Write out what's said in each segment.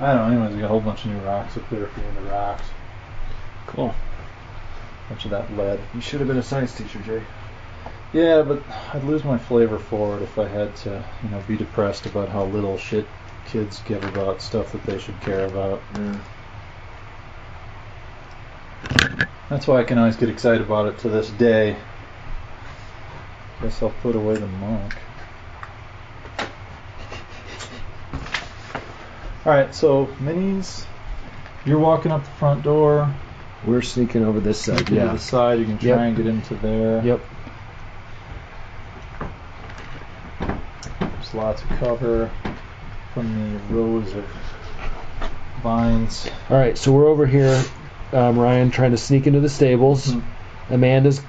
I don't know. Anyways, we got a whole bunch of new rocks up there for you in the rocks. Cool. Bunch of that lead. You should have been a science teacher, Jay. Yeah, but I'd lose my flavor for it if I had to, be depressed about how little shit kids give about stuff that they should care about. Mm. That's why I can always get excited about it to this day. Guess I'll put away the monk. Alright, so minis, you're walking up the front door. We're sneaking over this side, To the side, you can try and get into there. Yep. There's lots of cover from the rows of vines. Alright, so we're over here, Ryan, trying to sneak into the stables. Mm-hmm. Amanda's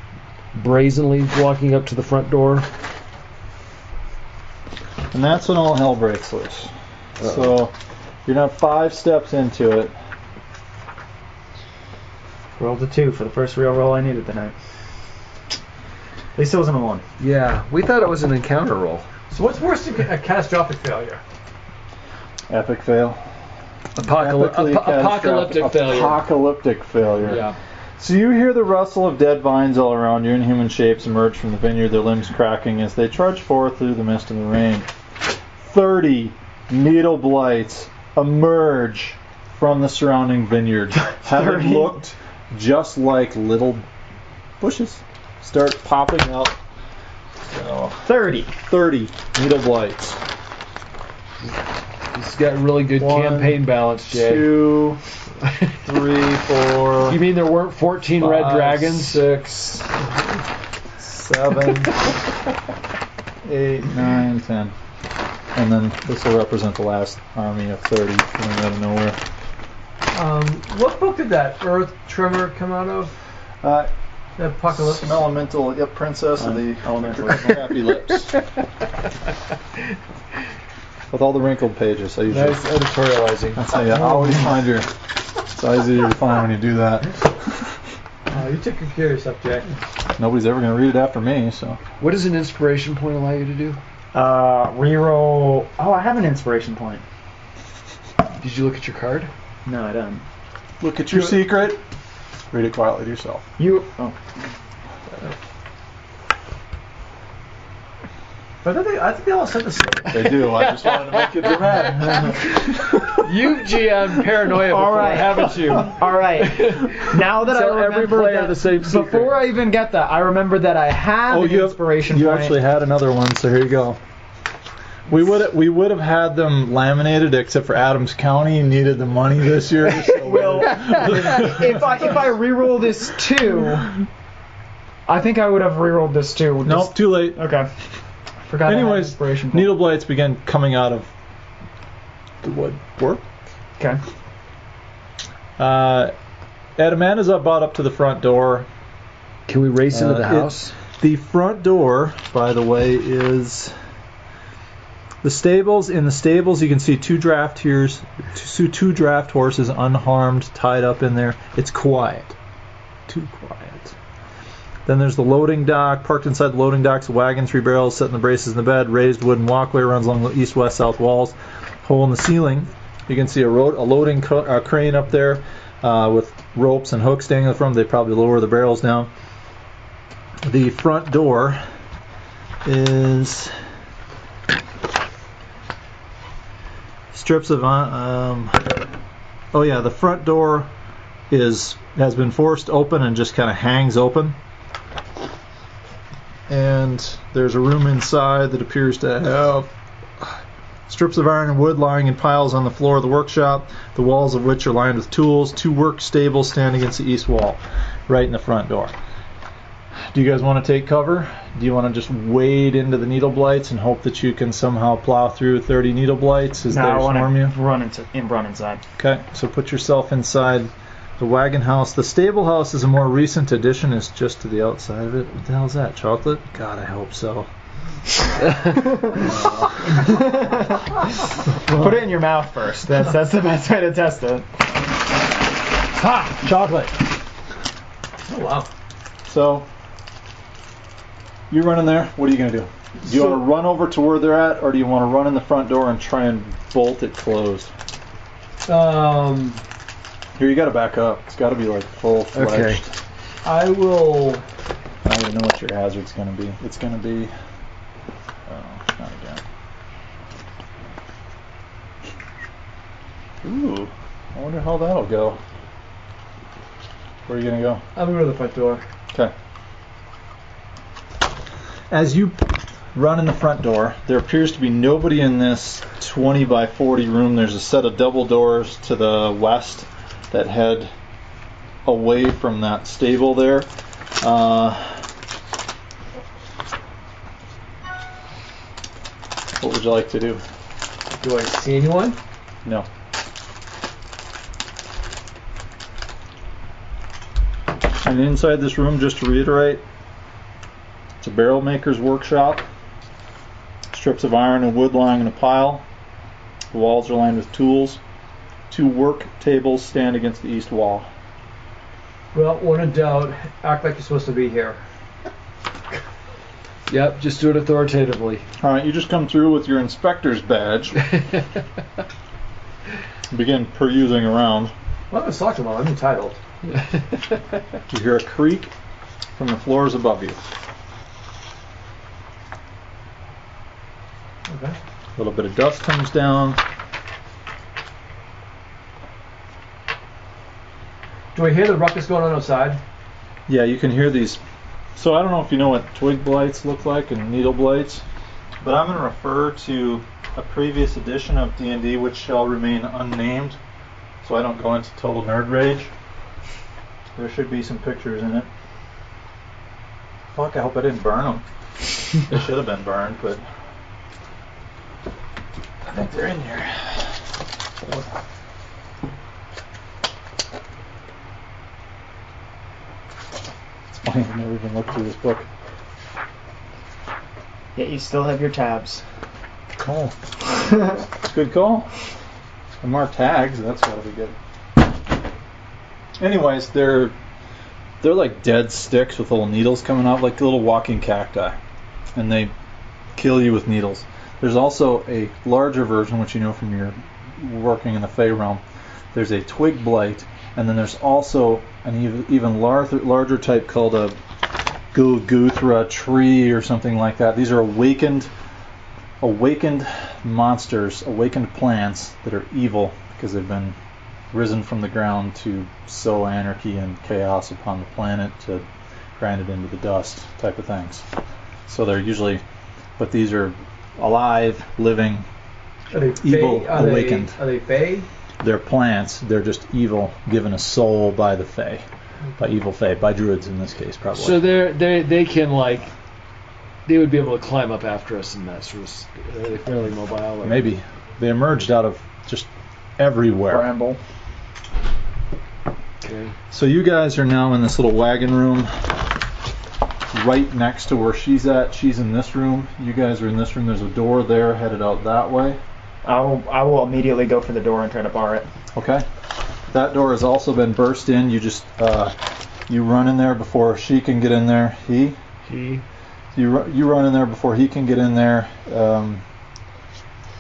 brazenly walking up to the front door. And that's when all hell breaks loose. So you're not 5 steps into it. Rolled a 2 for the first real roll I needed tonight. At least it wasn't a 1. Yeah, we thought it was an encounter roll. So what's worse than a catastrophic failure? Epic fail. Apocalyptic failure. Apocalyptic failure. Yeah. So you hear the rustle of dead vines all around you, and human shapes emerge from the vineyard, their limbs cracking as they charge forth through the mist and the rain. 30 needle blights emerge from the surrounding vineyard, having looked just like little bushes. Start popping up. So 30 needle blights. He's got really good 1, campaign balance, Jay. 2, 3, 4. You mean there weren't 14 5, red dragons? 6, 7, 8, 9, 10. And then this will represent the last army of 30 coming out of nowhere. What book did that Earth Tremor come out of? The Apocalypse? Some elemental, princess of the elemental happy lips. With all the wrinkled pages. Nice editorializing. That's how you always find your... It's always easier to find when you do that. You took good care of yourself, Jack. Nobody's ever going to read it after me, so... What does an inspiration point allow you to do? Reroll. Oh, I have an inspiration point. Did you look at your card? No, I don't. Look at your secret. Read it quietly to yourself. I think they all said the same. They do. I just wanted to make it dramatic. You've GM paranoia before, haven't you? All right. Now that I remember every player that, the same secret. Before I even get that, I remember that I have an inspiration point. You actually had another one, so here you go. We would have had them laminated, except for Adams County needed the money this year. So well, if I reroll this 2, I think I would have rerolled this 2. Nope, too late. Okay. Forgot. Anyways, inspiration point. needle blights began coming out of the woodwork. Okay. Amanda's about up to the front door. Can we race into the house? The front door, by the way, is the stables. In the stables, you can see 2 draft horses unharmed, tied up in there. It's quiet. Too quiet. Then there's the loading dock. Parked inside the loading dock's a wagon, 3 barrels, set in the braces in the bed. Raised wooden walkway runs along the east, west, south walls. Hole in the ceiling. You can see a loading crane up there with ropes and hooks dangling from. They probably lower the barrels down. The front door is strips of the front door has been forced open and just kind of hangs open. And there's a room inside that appears to have strips of iron and wood lying in piles on the floor of the workshop, the walls of which are lined with tools. 2 work stables stand against the east wall, right in the front door. Do you guys want to take cover? Do you want to just wade into the needle blights and hope that you can somehow plow through 30 needle blights as they swarm you? Run inside. Okay, so put yourself inside the wagon house. The stable house is a more recent addition. It's just to the outside of it. What the hell is that? Chocolate? God, I hope so. Put it in your mouth first. That's the best way to test it. Ha! Chocolate. Oh, wow. So, you're running there. What are you going to do? Do you want to run over to where they're at, or do you want to run in the front door and try and bolt it closed? Here, you got to back up. It's got to be like full-fledged. Okay. I will. I don't even know what your hazard's going to be. It's going to be... Oh, not again. Ooh, I wonder how that'll go. Where are you going to go? I'm going to the front door. Okay. As you run in the front door, there appears to be nobody in this 20 by 40 room. There's a set of double doors to the west that head away from that stable there. What would you like to do? Do I see anyone? No. And inside this room, just to reiterate, it's a barrel maker's workshop. Strips of iron and wood lying in a pile. The walls are lined with tools. 2 work tables stand against the east wall. Well, when in doubt, act like you're supposed to be here. Yep, just do it authoritatively. Alright, you just come through with your inspector's badge. Begin perusing around. Well, I'm talking about. I'm entitled. You hear a creak from the floors above you. Okay. A little bit of dust comes down. Do I hear the ruckus going on outside? Yeah, you can hear these. So I don't know if you know what twig blights look like and needle blights, but I'm going to refer to a previous edition of D&D which shall remain unnamed, so I don't go into total nerd rage. There should be some pictures in it. Fuck, I hope I didn't burn them. They should have been burned, but I think they're in here. I've never even looked through this book. Yeah, you still have your tabs. Call. Good call. And mark tags, that's gotta be good. Anyways, they're like dead sticks with little needles coming out, like little walking cacti. And they kill you with needles. There's also a larger version, which you know from your working in the Fey realm. There's a twig blight, and then there's also an even larger type called a Guthra tree or something like that. These are awakened monsters, awakened plants that are evil because they've been risen from the ground to sow anarchy and chaos upon the planet, to grind it into the dust type of things. So they're usually, but these are alive, living, Are they evil, Fae? Are awakened. Are they Fae? They're plants. They're just evil, given a soul by the Fae, by evil Fae, by druids in this case, probably. So they can they would be able to climb up after us and that sort of. Are they fairly mobile? Or? Maybe they emerged out of just everywhere. Bramble. Okay. So you guys are now in this little wagon room, right next to where she's at. She's in this room. You guys are in this room. There's a door there headed out that way. I will immediately go for the door and try to bar it. Okay. That door has also been burst in. You just you run in there before she can get in there. You run in there before he can get in there.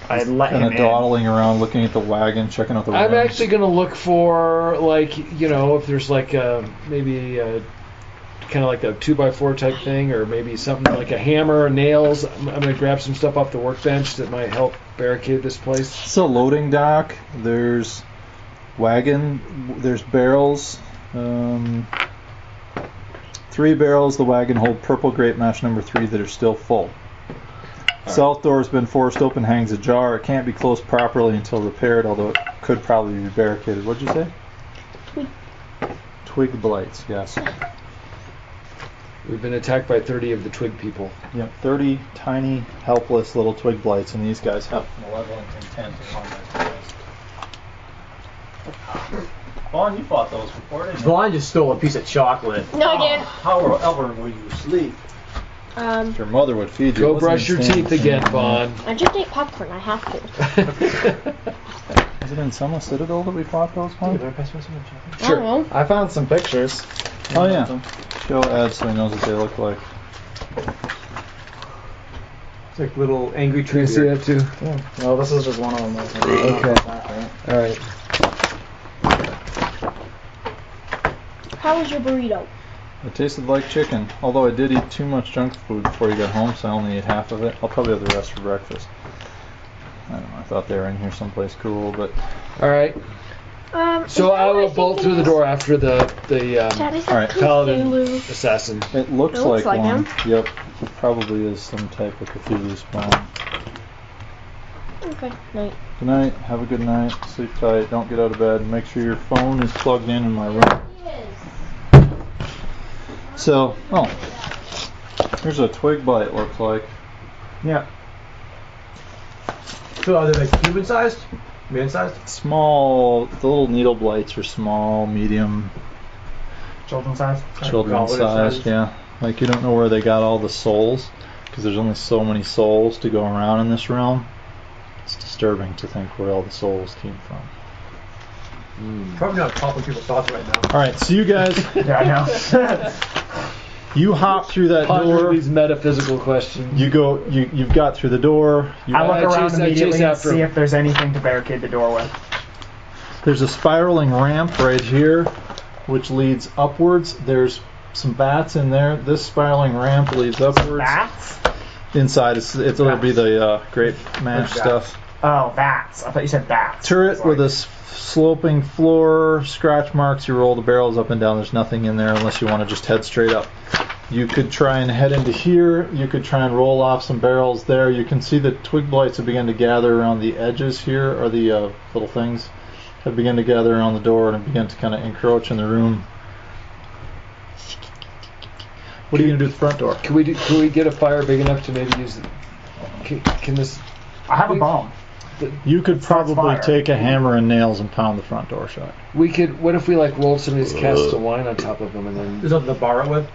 I let him kind of in. dawdling around, looking at the wagon, checking out the I'm rims. actually going to look for if there's maybe kind of like a 2x4 type thing, or maybe something like a hammer, nails. I'm going to grab some stuff off the workbench that might help barricade this place. It's a loading dock. There's wagon. There's barrels. 3 barrels. The wagon hold purple grape mash number 3 that are still full. South door has been forced open, hangs ajar. It can't be closed properly until repaired, although it could probably be barricaded. What'd you say? Twig blights, yes. We've been attacked by 30 of the twig people. Yep, 30 tiny, helpless little twig blights, and these guys have malevolent intent upon their guys. Vaughn, you fought those before, didn't you? Vaughn just stole a piece of chocolate. No, I didn't. However will you sleep? Your mother would feed you. Go brush your teeth again, Vaughn. I just ate popcorn. I have to. Is it in Summer Citadel that we fought those ones? I don't know. I found some pictures. Oh yeah. Show Ed so he knows what they look like. It's like little angry Can I trees. see that too? Yeah. Well, this is just one of them. Okay. All right. How was your burrito? It tasted like chicken, although I did eat too much junk food before you got home, so I only ate half of it. I'll probably have the rest for breakfast. I don't know, I thought they were in here someplace cool, but... Alright. So I will bolt through the door after the Alright. paladin assassin. It looks like one. him. Yep. It probably is some type of Cthulhu spawn. Okay, night. Good night. Have a good night. Sleep tight. Don't get out of bed. Make sure your phone is plugged in my room. So, here's a twig bite, looks like. Yeah. So are they like human-sized? Man-sized? Small, the little needle blights are small, medium, Children's size. children's Goblin sized, sized. yeah. Like you don't know where they got all the souls, because there's only so many souls to go around in this realm. It's disturbing to think where all the souls came from. Probably not top of people's thoughts right now. Alright, so you guys, Yeah, I know. you hop through that Ponder door. these metaphysical questions. You've got through the door. I look around chase immediately and after see him. if there's anything to barricade the door with. There's a spiraling ramp right here, which leads upwards. There's some bats in there. This spiraling ramp leads upwards. Bats? Inside, it'll be the grape mash stuff. Oh, bats. I thought you said bats. Turret with a sloping floor, scratch marks. You roll the barrels up and down. There's nothing in there unless you want to just head straight up. You could try and head into here. You could try and roll off some barrels there. You can see the twig blights have begun to gather around the edges here, or the little things have begun to gather around the door and have begun to kind of encroach in the room. What are you going to do at the front door? Can we get a fire big enough to maybe use it? Can this... I have a bomb. You could Starts probably fire. take a hammer and nails and pound the front door shut. We could... What if we rolled some of these casks of wine on top of them and then There's nothing to bar it with.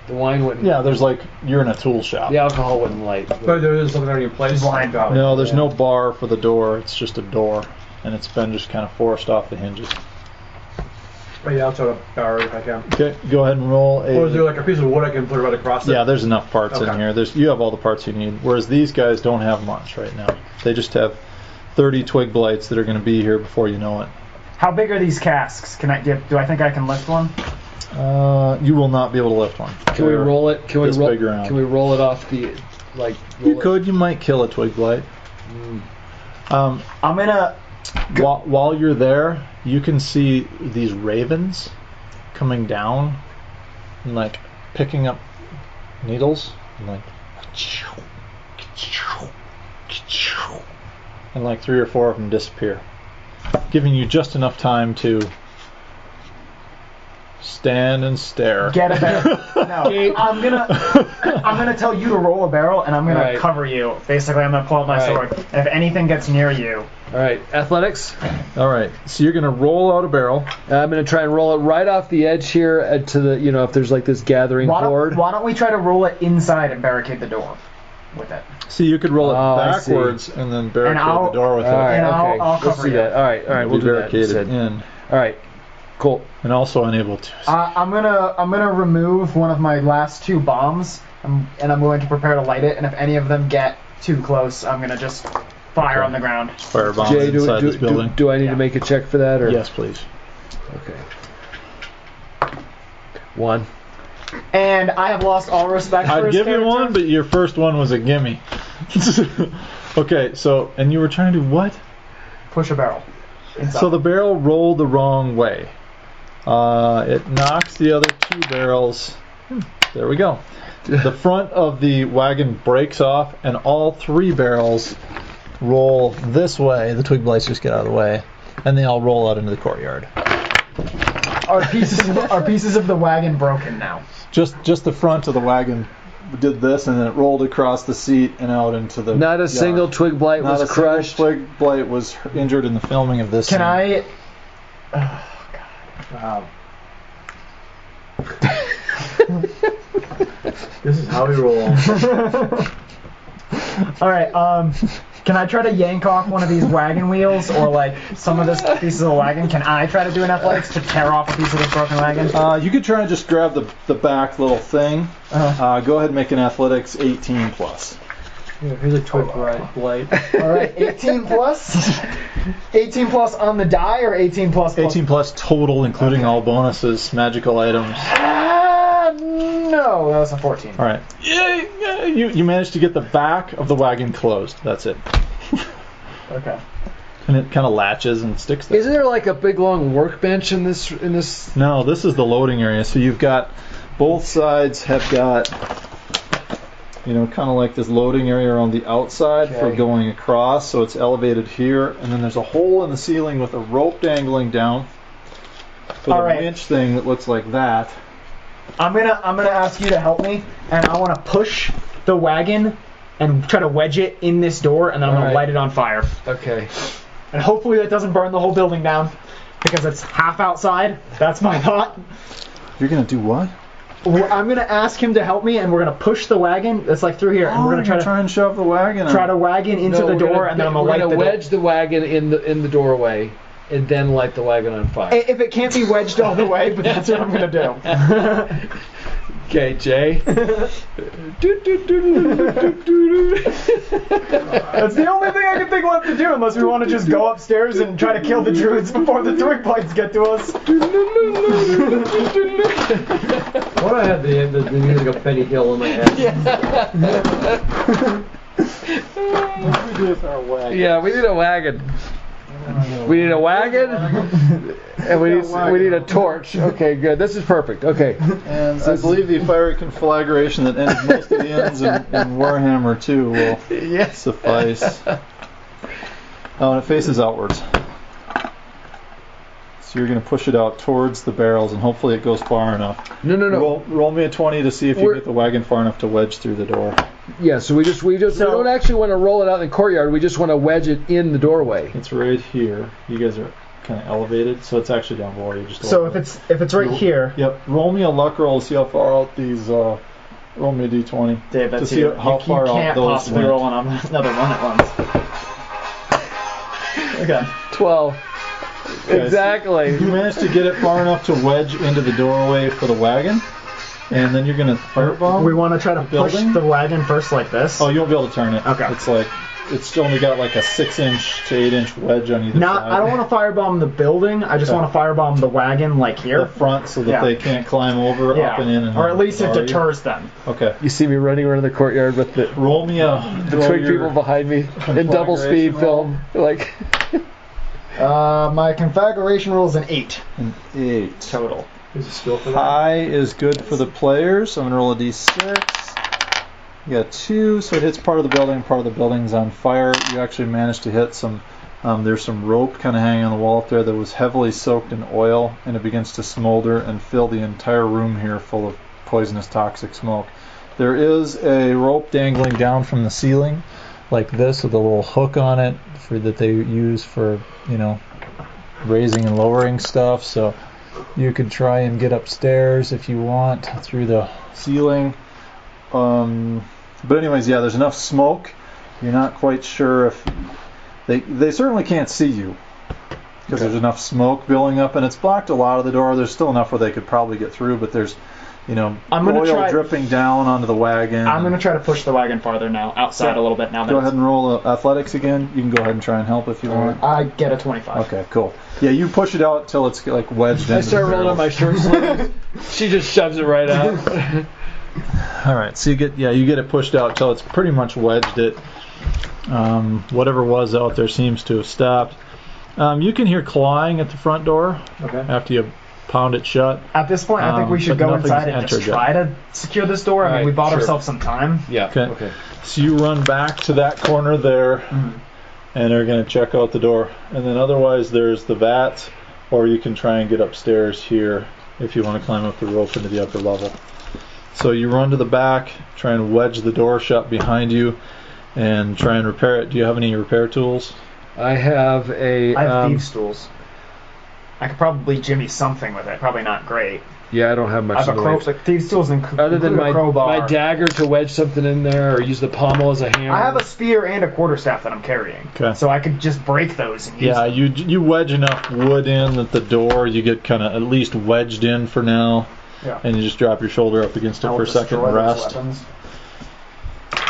the wine wouldn't... Yeah, there's you're in a tool shop. The alcohol wouldn't light. But there is something already in place. Blind dog. No, there's no bar for the door. It's just a door, and it's been just kind of forced off the hinges. But yeah, I'll try to bar it if I can. Okay, go ahead and roll a... Or is there like a piece of wood I can put right across it? Yeah, there's enough parts in Okay. here. You have all the parts you need, whereas these guys don't have much right now. They just have 30 twig blights that are going to be here before you know it. How big are these casks? Do I think I can lift one? You will not be able to lift one. Can we roll it? Can we this roll? big around. Can we roll it off the You could. You might kill a twig blight. I'm gonna. While you're there, you can see these ravens coming down and picking up needles and and 3 or 4 of them disappear, giving you just enough time to stand and stare. Get a barrel. No, I'm gonna tell you to roll a barrel, and I'm gonna Right. cover you. Basically, I'm gonna pull out my Right. sword. And if anything gets near you, All right, athletics. All right, so you're gonna roll out a barrel. I'm gonna try and roll it right off the edge here to the if there's this gathering horde. why don't we try to roll it inside and barricade the door with it? See, you could roll it Oh, I see. backwards and then barricade I'll- the door with All right, it. And okay. I'll Let's cover do you. that. All right, Be we'll do that. barricaded instead. in, All right, cool. and also unable to. I'm gonna remove one of my last 2 bombs, and I'm going to prepare to light it. And if any of them get too close, I'm gonna just fire Okay. on the ground. Fire bombs Jay, inside this building. do I need Yeah. to make a check for that? Or? Yes, please. Okay. 1. And I have lost all respect for I'd his give you character. one, but your first one was a gimme. Okay, so, and you were trying to do what? Push a barrel. So the barrel rolled the wrong way. It knocks the other 2 barrels. There we go. The front of the wagon breaks off, and all 3 barrels roll this way. The twig blights just get out of the way, and they all roll out into the courtyard. Are pieces of the wagon broken now? Just the front of the wagon did this, and then it rolled across the seat and out into the Not a yard. single twig blight Not was a single crushed. twig blight was injured in the filming of this. Can scene. I? Wow. This is how we roll. All right. Can I try to yank off one of these wagon wheels, or some of this pieces of the wagon? Can I try to do an athletics to tear off a piece of this broken wagon? You could try and just grab the back little thing. Uh-huh. Go ahead and make an athletics 18 plus. Yeah, here's a twig blight. All right, 18 plus. 18 plus on the die, or 18 plus. 18 plus total, including all bonuses, magical items. No, that was a 14. All right. Yeah, you managed to get the back of the wagon closed. That's it. Okay. And it kind of latches and sticks there. Isn't there like a big long workbench in this? No, this is the loading area. So you've got both sides have got, kind of like this loading area around the outside for going across. So it's elevated here, and then there's a hole in the ceiling with a rope dangling down for the winch thing that looks like that. I'm gonna ask you to help me, and I want to push the wagon and try to wedge it in this door, and then I'm gonna light it on fire. Okay. And hopefully that doesn't burn the whole building down, because it's half outside. That's my thought. You're gonna do what? I'm gonna ask him to help me, and we're gonna push the wagon. It's like through here, and we're gonna try and shove the wagon. Try to wagon into the door, and then I'm gonna light the door. wedge the wagon in the doorway, and then light the wagon on fire. If it can't be wedged all the way, but that's what I'm gonna do. Okay, Jay. That's the only thing I can think left to do, unless we want to just go upstairs and try to kill the druids before the twig blights get to us. What I had the music of Benny Hill in my head. What do we do with our wagon? Yeah, we need a wagon. We need a wagon, and we need a torch. Okay, good. This is perfect. Okay. And I believe the fiery conflagration that ended most of the ends in Warhammer 2 will suffice. Oh, and it faces outwards. So you're going to push it out towards the barrels, and hopefully it goes far enough. No. Roll me a 20 to see if you get the wagon far enough to wedge through the door. Yeah, so we don't actually want to roll it out in the courtyard. We just want to wedge it in the doorway. It's right here. You guys are kind of elevated, so it's actually down below you. So if it's right here. Yep. Roll me a luck roll to see how far out these. Roll me a d20. Dave, that's to see how far you out can't those possibly went. roll another one at once. Okay. 12. Okay, exactly. So you managed to get it far enough to wedge into the doorway for the wagon, and then you're going to firebomb. We want to try to push the wagon first like this. Oh, you won't be able to turn it. Okay. It's only got like a 6-inch to 8-inch wedge on either side. I don't want to firebomb the building. I just want to firebomb the wagon like here. The front, so that they can't climb over, up and in, and or at least it deters them. Okay. You see me running around the courtyard with the roll me a the twig people behind me in double speed film, like. My configuration roll is an 8. An 8 total. There's a skill for that. High is good for the players. So I'm gonna roll a d6. You got 2, so it hits part of the building. Part of the building's on fire. You actually managed to hit some. There's some rope kind of hanging on the wall up there that was heavily soaked in oil, and it begins to smolder and fill the entire room here full of poisonous, toxic smoke. There is a rope dangling down from the ceiling, like this, with a little hook on it that they use for, raising and lowering stuff. So you could try and get upstairs if you want through the ceiling. But anyways, there's enough smoke. You're not quite sure if they certainly can't see you because there's enough smoke building up, and it's blocked a lot of the door. There's still enough where they could probably get through, but there's oil dripping down onto the wagon. I'm going to try to push the wagon farther now, outside a little bit now. Go ahead and roll athletics again. You can go ahead and try and help if you want. I get a 25. Okay, cool. Yeah, you push it out till it's like wedged in. I start rolling on my shirt sleeves. She just shoves it right out. All right, so you get it pushed out till it's pretty much wedged it. Whatever was out there seems to have stopped. You can hear clawing at the front door after you pound it shut. At this point, I think we should go inside and just try to secure this door. I mean, we bought ourselves some time. Yeah. Okay. So you run back to that corner there, and they're going to check out the door. And then otherwise, there's the vats, or you can try and get upstairs here if you want to climb up the rope into the upper level. So you run to the back, try and wedge the door shut behind you, and try and repair it. Do you have any repair tools? I have thieves' tools. I could probably jimmy something with it. Probably not great. Yeah, I don't have much. I have a crowbar. Thieves' tools other than my crowbar. My dagger to wedge something in there, or use the pommel as a hammer. I have a spear and a quarterstaff that I'm carrying. Okay. So I could just break those and use them. you wedge enough wood in at the door. You get kind of at least wedged in for now. Yeah. And you just drop your shoulder up against it for a second and rest.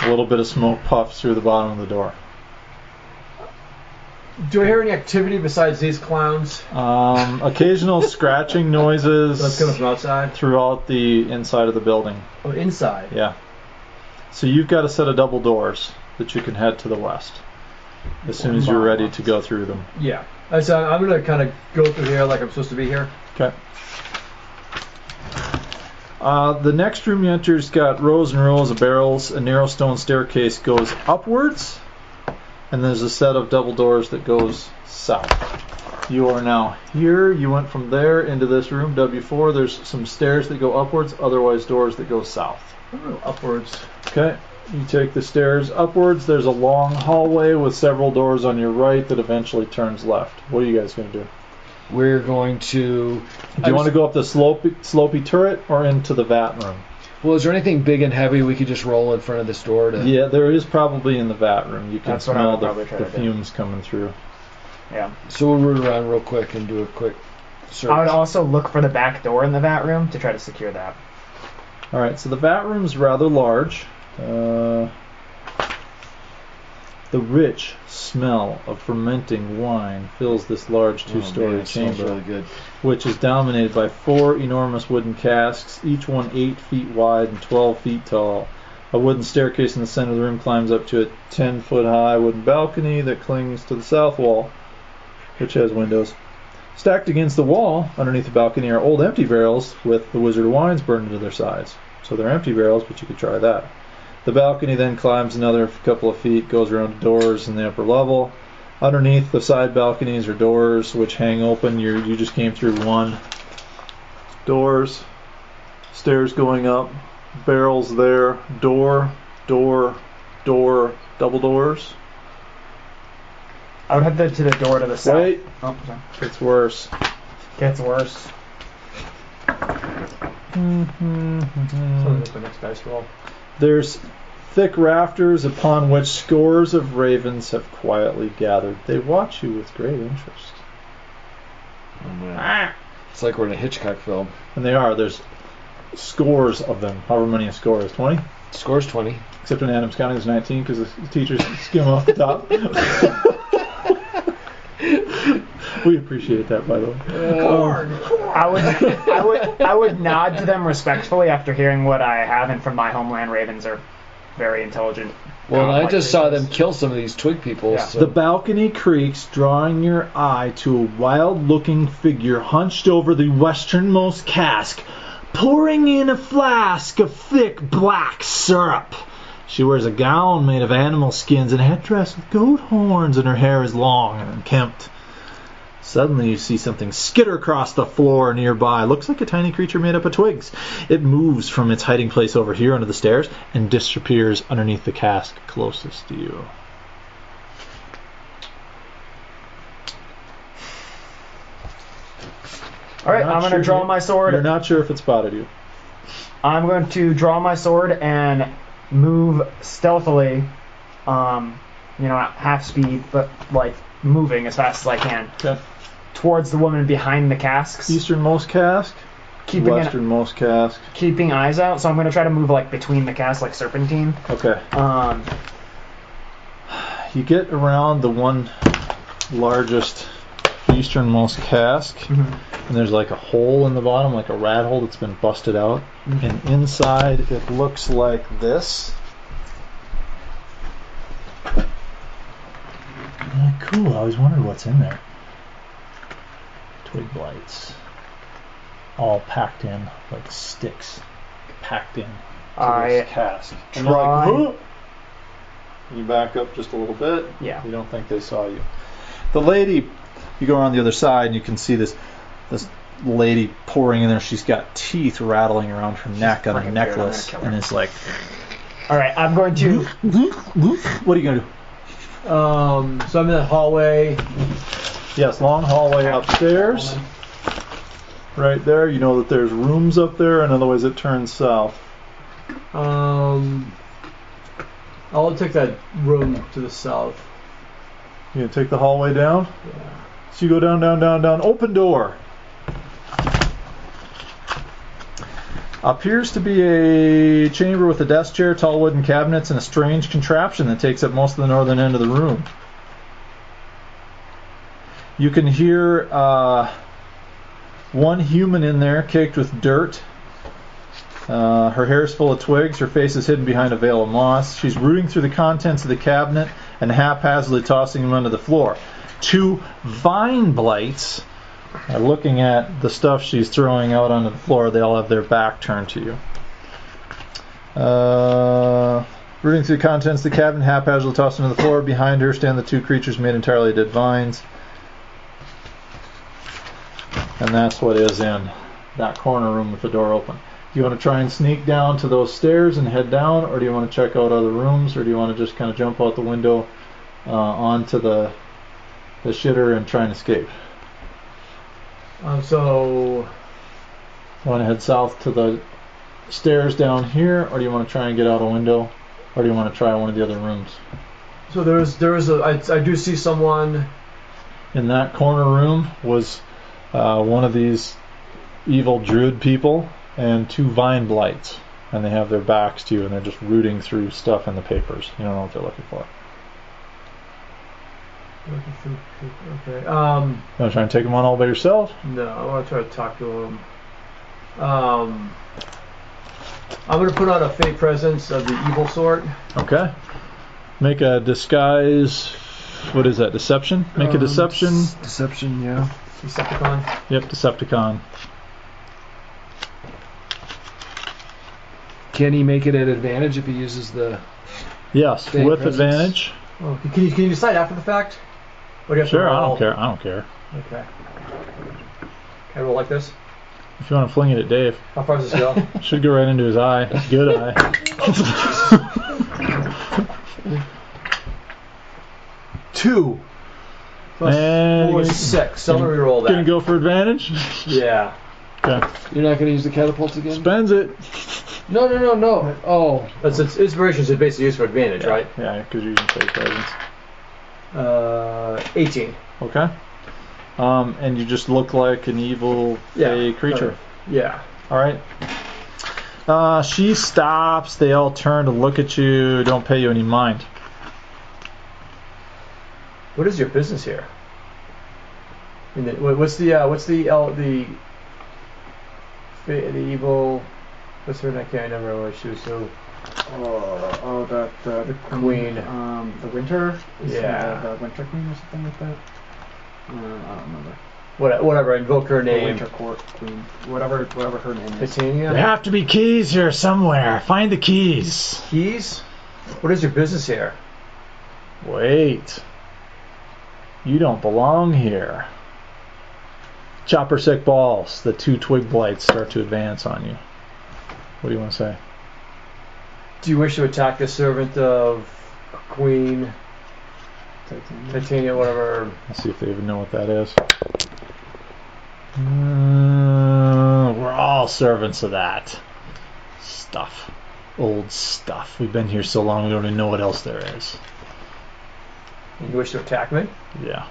A little bit of smoke puffs through the bottom of the door. Do I hear any activity besides these clowns? Occasional scratching noises That's coming from outside? throughout the inside of the building. Oh, inside? Yeah. So you've got a set of double doors that you can head to the west as soon as you're ready to go through them. Yeah. So I'm going to kind of go through here like I'm supposed to be here. Okay. The next room you enter's got rows and rows of barrels. A narrow stone staircase goes upwards, and there's a set of double doors that goes south. You are now here. You went from there into this room, W4. There's some stairs that go upwards, otherwise doors that go south. Oh, upwards. Okay. You take the stairs upwards. There's a long hallway with several doors on your right that eventually turns left. What are you guys going to do? We're going to... Do you want to go up the slopey turret or into the vat room? Well, is there anything big and heavy we could just roll in front of this door to... Yeah, there is probably in the vat room. You can That's what I smell would probably try the to do. fumes coming through. Yeah. So we'll root around real quick and do a quick search. I would also look for the back door in the vat room to try to secure that. All right, so the vat room's rather large. The rich smell of fermenting wine fills this large two-story chamber, really good. which is dominated by 4 enormous wooden casks, each one 8 feet wide and 12 feet tall. A wooden staircase in the center of the room climbs up to a 10-foot-high wooden balcony that clings to the south wall, which has windows. Stacked against the wall, underneath the balcony, are old empty barrels with the Wizard of Wines burned into their sides. So they're empty barrels, but you could try that. The balcony then climbs another couple of feet, goes around to doors in the upper level. Underneath the side balconies are doors which hang open. You just came through one. Doors, stairs going up, barrels there, door, double doors. I would head to the door to the south. Wait, Oh, sorry. it's worse. Gets worse. So that's the next dice roll. There's thick rafters upon which scores of ravens have quietly gathered. They watch you with great interest. Oh, man. It's like we're in a Hitchcock film. And they are. There's scores of them. However many a score is. 20? Score's 20. Except in Adams County there's 19 because the teachers skim off the top. We appreciate that, by the way. I would nod to them respectfully after hearing what I have, and from my homeland, ravens are very intelligent. Well, I like just saw creatures. them kill some of these twig people. Yeah. So. The balcony creaks, drawing your eye to a wild-looking figure hunched over the westernmost cask, pouring in a flask of thick black syrup. She wears a gown made of animal skins and a headdress with goat horns, and her hair is long and unkempt. Suddenly you see something skitter across the floor nearby. Looks like a tiny creature made up of twigs. It moves from its hiding place over here under the stairs and disappears underneath the cask closest to you. Alright, I'm going to draw my sword. You're not sure if it spotted you. I'm going to draw my sword and move stealthily, at half speed, but like moving as fast as I can. Okay. Towards the woman behind the casks. Easternmost cask, westernmost cask. Keeping eyes out, so I'm going to try to move like between the casks like serpentine. Okay. You get around the one largest easternmost cask, and there's like a hole in the bottom, like a rat hole that's been busted out, and inside it looks like this. Cool, I always wondered what's in there. Twig blights. All packed in like sticks. Packed in to this cask. And you're like, huh? You back up just a little bit. Yeah. You don't think they saw you. The lady, you go around the other side and you can see this lady pouring in there. She's got teeth rattling around her neck on a necklace, and it's like, alright, I'm going to... What are you going to do? So I'm in the hallway. Yes, long hallway upstairs. Right there, you know that there's rooms up there, and otherwise it turns south. I'll take that room to the south. You gonna take the hallway down? Yeah. So you go down, open door. Appears to be a chamber with a desk chair, tall wooden cabinets, and a strange contraption that takes up most of the northern end of the room. You can hear one human in there caked with dirt. Her hair is full of twigs. Her face is hidden behind a veil of moss. She's rooting through the contents of the cabinet and haphazardly tossing them onto the floor. 2 vine blights are looking at the stuff she's throwing out onto the floor. They all have their back turned to you. Rooting through the contents of the cabinet, haphazardly tossed onto the floor. Behind her stand the 2 creatures made entirely of dead vines. And that's what is in that corner room with the door open. Do you want to try and sneak down to those stairs and head down, or do you want to check out other rooms, or do you want to just kind of jump out the window onto the shitter and try and escape? So... Want to head south to the stairs down here, or do you want to try and get out a window, or do you want to try one of the other rooms? So I do see someone... In that corner room was one of these evil druid people and 2 vine blights, and they have their backs to you, and they're just rooting through stuff in the papers. You don't know what they're looking for. Okay. You want to try and take them on all by yourself? No, I want to try to talk to him. I'm going to put on a fey presence of the evil sort. Okay. Make a disguise. What is that? Deception? Make a deception. Deception, yeah. Decepticon. Yep, Decepticon. Can he make it at advantage if he uses the... Yes, Fey with presence? advantage. Oh, can you decide after the fact? Or do you have Sure, to I roll? don't care. I don't care. Okay. Can I roll like this? If you want to fling it at Dave. How far does this go? Should go right into his eye. Good eye. Two. Plus And 4 is 6. So I'm going to reroll that. Gonna go for advantage? Yeah. Okay. You're not going to use the catapult again? Spends it. No. Oh. That's its inspiration is basically used for advantage, right? Yeah, because you're using fake presence. 18. Okay. And you just look like an evil fey creature. Yeah. Alright. She stops. They all turn to look at you. Don't pay you any mind. What is your business here? What's the evil? What's her name? I can't remember what she was so. The Queen. The winter. Yeah. The winter queen or something like that. I don't remember. Whatever. Invoke her The name. winter court queen. Whatever her name is. Titania. There have to be keys here somewhere. Find the keys. Keys. What is your business here? Wait. You don't belong here. Chopper sick balls. The 2 twig blights start to advance on you. What do you want to say? Do you wish to attack the servant of Queen Titania, whatever? Let's see if they even know what that is. We're all servants of that stuff. Old stuff. We've been here so long we don't even know what else there is. You wish to attack me? Yeah.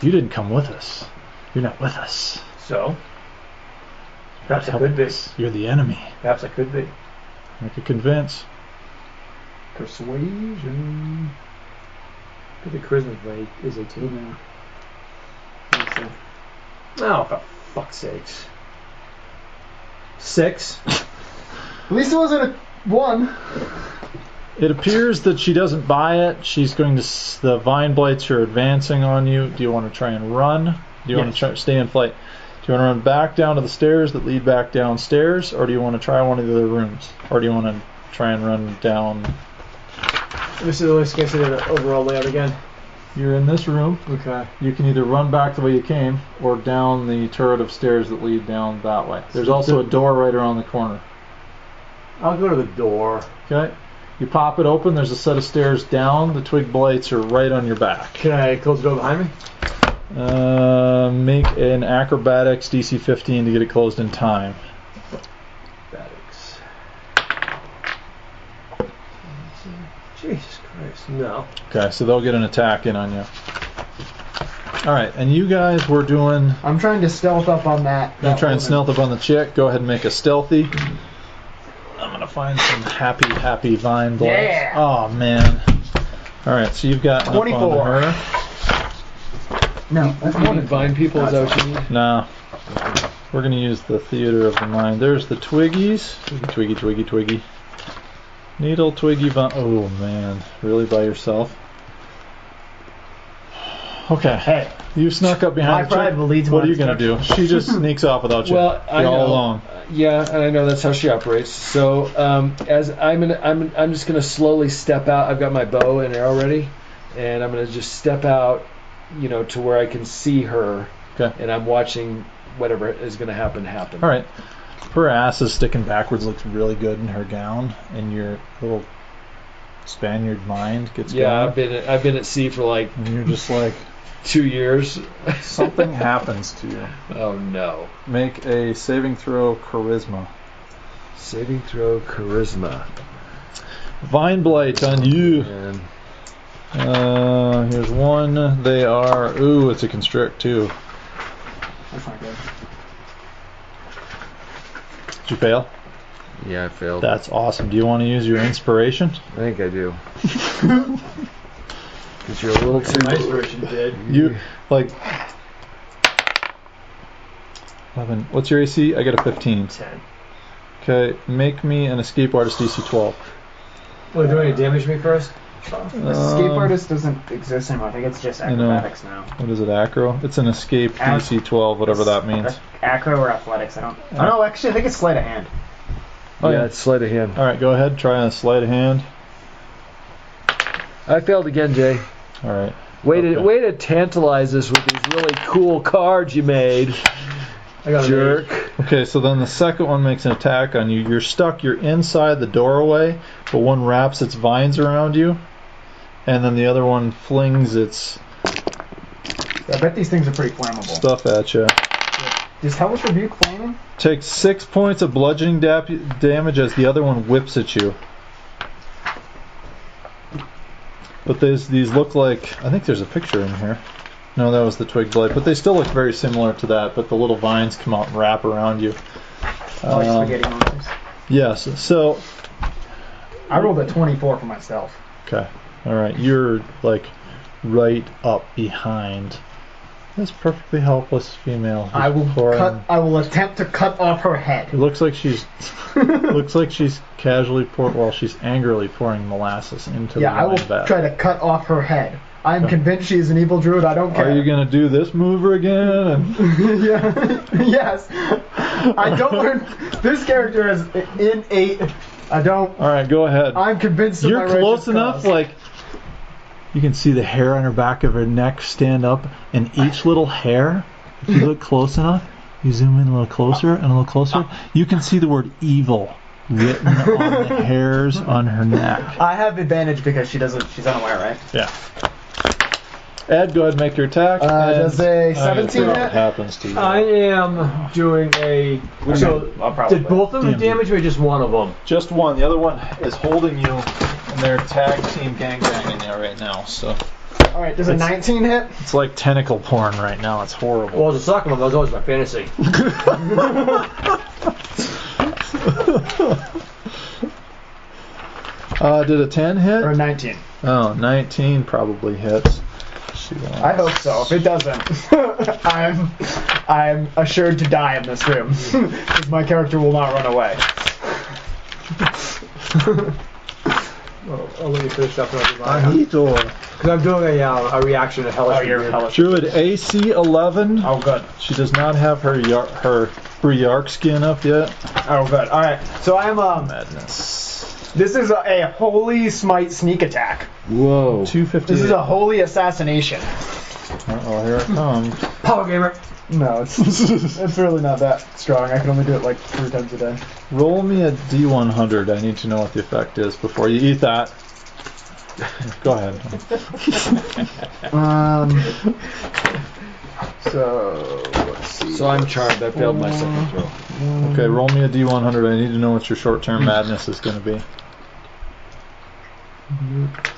You didn't come with us. You're not with us. So? Perhaps I Help could be. us. You're the enemy. Perhaps I could be. Make it convince. Persuasion. But the charisma rate is 18. Yeah. Oh, for fuck's sakes. 6. At least it wasn't a 1. It appears that she doesn't buy it. She's going to. The vine blights are advancing on you. Do you want to try and run? Do you want to stay in flight? Do you want to run back down to the stairs that lead back downstairs, or do you want to try one of the other rooms, or do you want to try and run down? Let me see the overall layout again. You're in this room. Okay. You can either run back the way you came, or down the turret of stairs that lead down that way. There's also a door right around the corner. I'll go to the door. Okay. You pop it open. There's a set of stairs down. The twig blights are right on your back. Can I close the door behind me? Make an acrobatics DC 15 to get it closed in time. Acrobatics. Jesus Christ. No. Okay, so they'll get an attack in on you. All right, and you guys were doing. I'm trying to stealth up on that. You're trying to stealth up on the chick. Go ahead and make a stealthy. I'm gonna find some happy vine blades. Yeah. Oh man. All right, so you've got 24. on her. No, that's more than Vine people, is that what you need? Nah. We're gonna use the theater of the mind. There's the twiggies. Twiggy. Needle, twiggy, vine. Oh man, really by yourself? Okay. Hey, You snuck up behind my the chick. pride will lead to What my are you gonna do? She just sneaks off without you. Well, I You're know. all along. Yeah, and I know that's how she operates. So as I'm just gonna slowly step out. I've got my bow and arrow ready, and I'm gonna just step out, to where I can see her. Okay. And I'm watching whatever is gonna happen. All right. Her ass is sticking backwards. Looks really good in her gown, and your little Spaniard mind gets Yeah, going. I've been at sea for like And you're just like 2 years. something happens to you. Oh no! Make a saving throw, charisma. Saving throw, charisma. Vine blight on you. And Here's one. They are. Ooh, it's a constrict too. that's not good. Did you fail? yeah, I failed. That's awesome. Do you want to use your inspiration? I think I do. Because you're a little too. My inspiration did. You like 11. What's your AC? I got a 15. 10. Okay, make me an escape artist DC 12. Well, do you want to damage me first? Escape artist doesn't exist anymore. I think it's just I know. acrobatics now. What is it? Acro? It's an escape DC 12, whatever that means. Acro or athletics? I don't. Oh no, actually, I think it's sleight of hand. Oh, yeah, yeah. it's sleight of hand. All right, go ahead. Try a sleight of hand. I failed again, Jay. All right. Way Okay. to tantalize us with these really cool cards you made, I got jerk. Okay, so then the second one makes an attack on you. You're stuck. You're inside the doorway, but one wraps its vines around you, and then the other one flings its I bet these things are pretty flammable. stuff at you. Is Hellish Rebuke flaming? Take 6 points of bludgeoning damage as the other one whips at you. But these look like, I think there's a picture in here. No, that was the twig blade. But they still look very similar to that, but the little vines come out and wrap around you. Like spaghetti monsters. Yes, so, I rolled a 24 for myself. okay. Alright, you're like right up behind this perfectly helpless female. who's I will pouring- I will attempt to cut off her head. It looks like she's casually she's angrily pouring molasses into Yeah, the I will wine vat. try to cut off her head. I'm Okay. convinced she is an evil druid. I don't care. Are you gonna do this move again? And Yeah. Yes. I don't learn. This character is innate. I don't. all right, go ahead. I'm convinced. Of You're my close righteous enough, cause. like you can see the hair on her back of her neck stand up, and each little hair, if you look close enough, you zoom in a little closer and a little closer, you can see the word evil written on the hairs on her neck. I have advantage because she's unaware, right? Yeah. Ed, go ahead and make your attack. Does a 17 what hit? happens to you? I am doing a. So, I'll probably did both of them DMD. damage or just one of them? Just one. The other one is holding you, and they're tag team gangbanging you right now. So All right. Does a 19 hit? it's like tentacle porn right now. It's horrible. Well, as a soccer mom, that was always my fantasy. Did a 10 hit? Or a 19? Oh, 19 probably hits. She won't. I hope so. If it doesn't, I'm assured to die in this room. Because my character will not run away. Well, I'll let you finish up when I do mine. Anito. Because I'm doing a reaction to Hellish. Oh, you're Rebuke. hellish. Druid AC 11. Oh, good. She does not have her Briark skin up yet. Oh, good. All right. So I'm Madness. This is a holy smite sneak attack. Whoa. 250. This is a holy assassination. Oh, here it comes. Power gamer. No, it's really not that strong. I can only do it like 3 times a day. Roll me a D100. I need to know what the effect is before you eat that. Go ahead. So let's see. So I'm charmed. I failed my second throw. Okay, roll me a D100. I need to know what your short-term madness is going to be.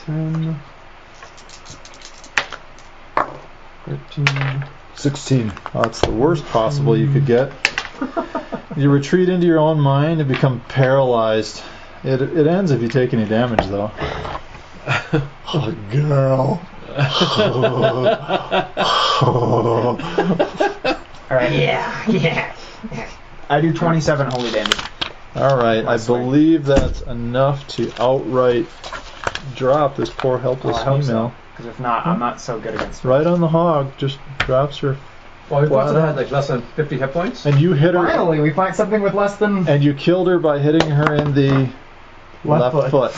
10. 13. 16. That's the worst possible you could get. You retreat into your own mind and become paralyzed. It ends if you take any damage, though. Oh, girl. Alright. Yeah. I do 27 holy damage. Alright, I believe that's enough to outright drop this poor helpless female. Because if not, I'm not so good against her. Right on the hog, just drops her. Well, we also had like less than 50 hit points. And you hit her. Finally, we find something with less than... And you killed her by hitting her in the left foot.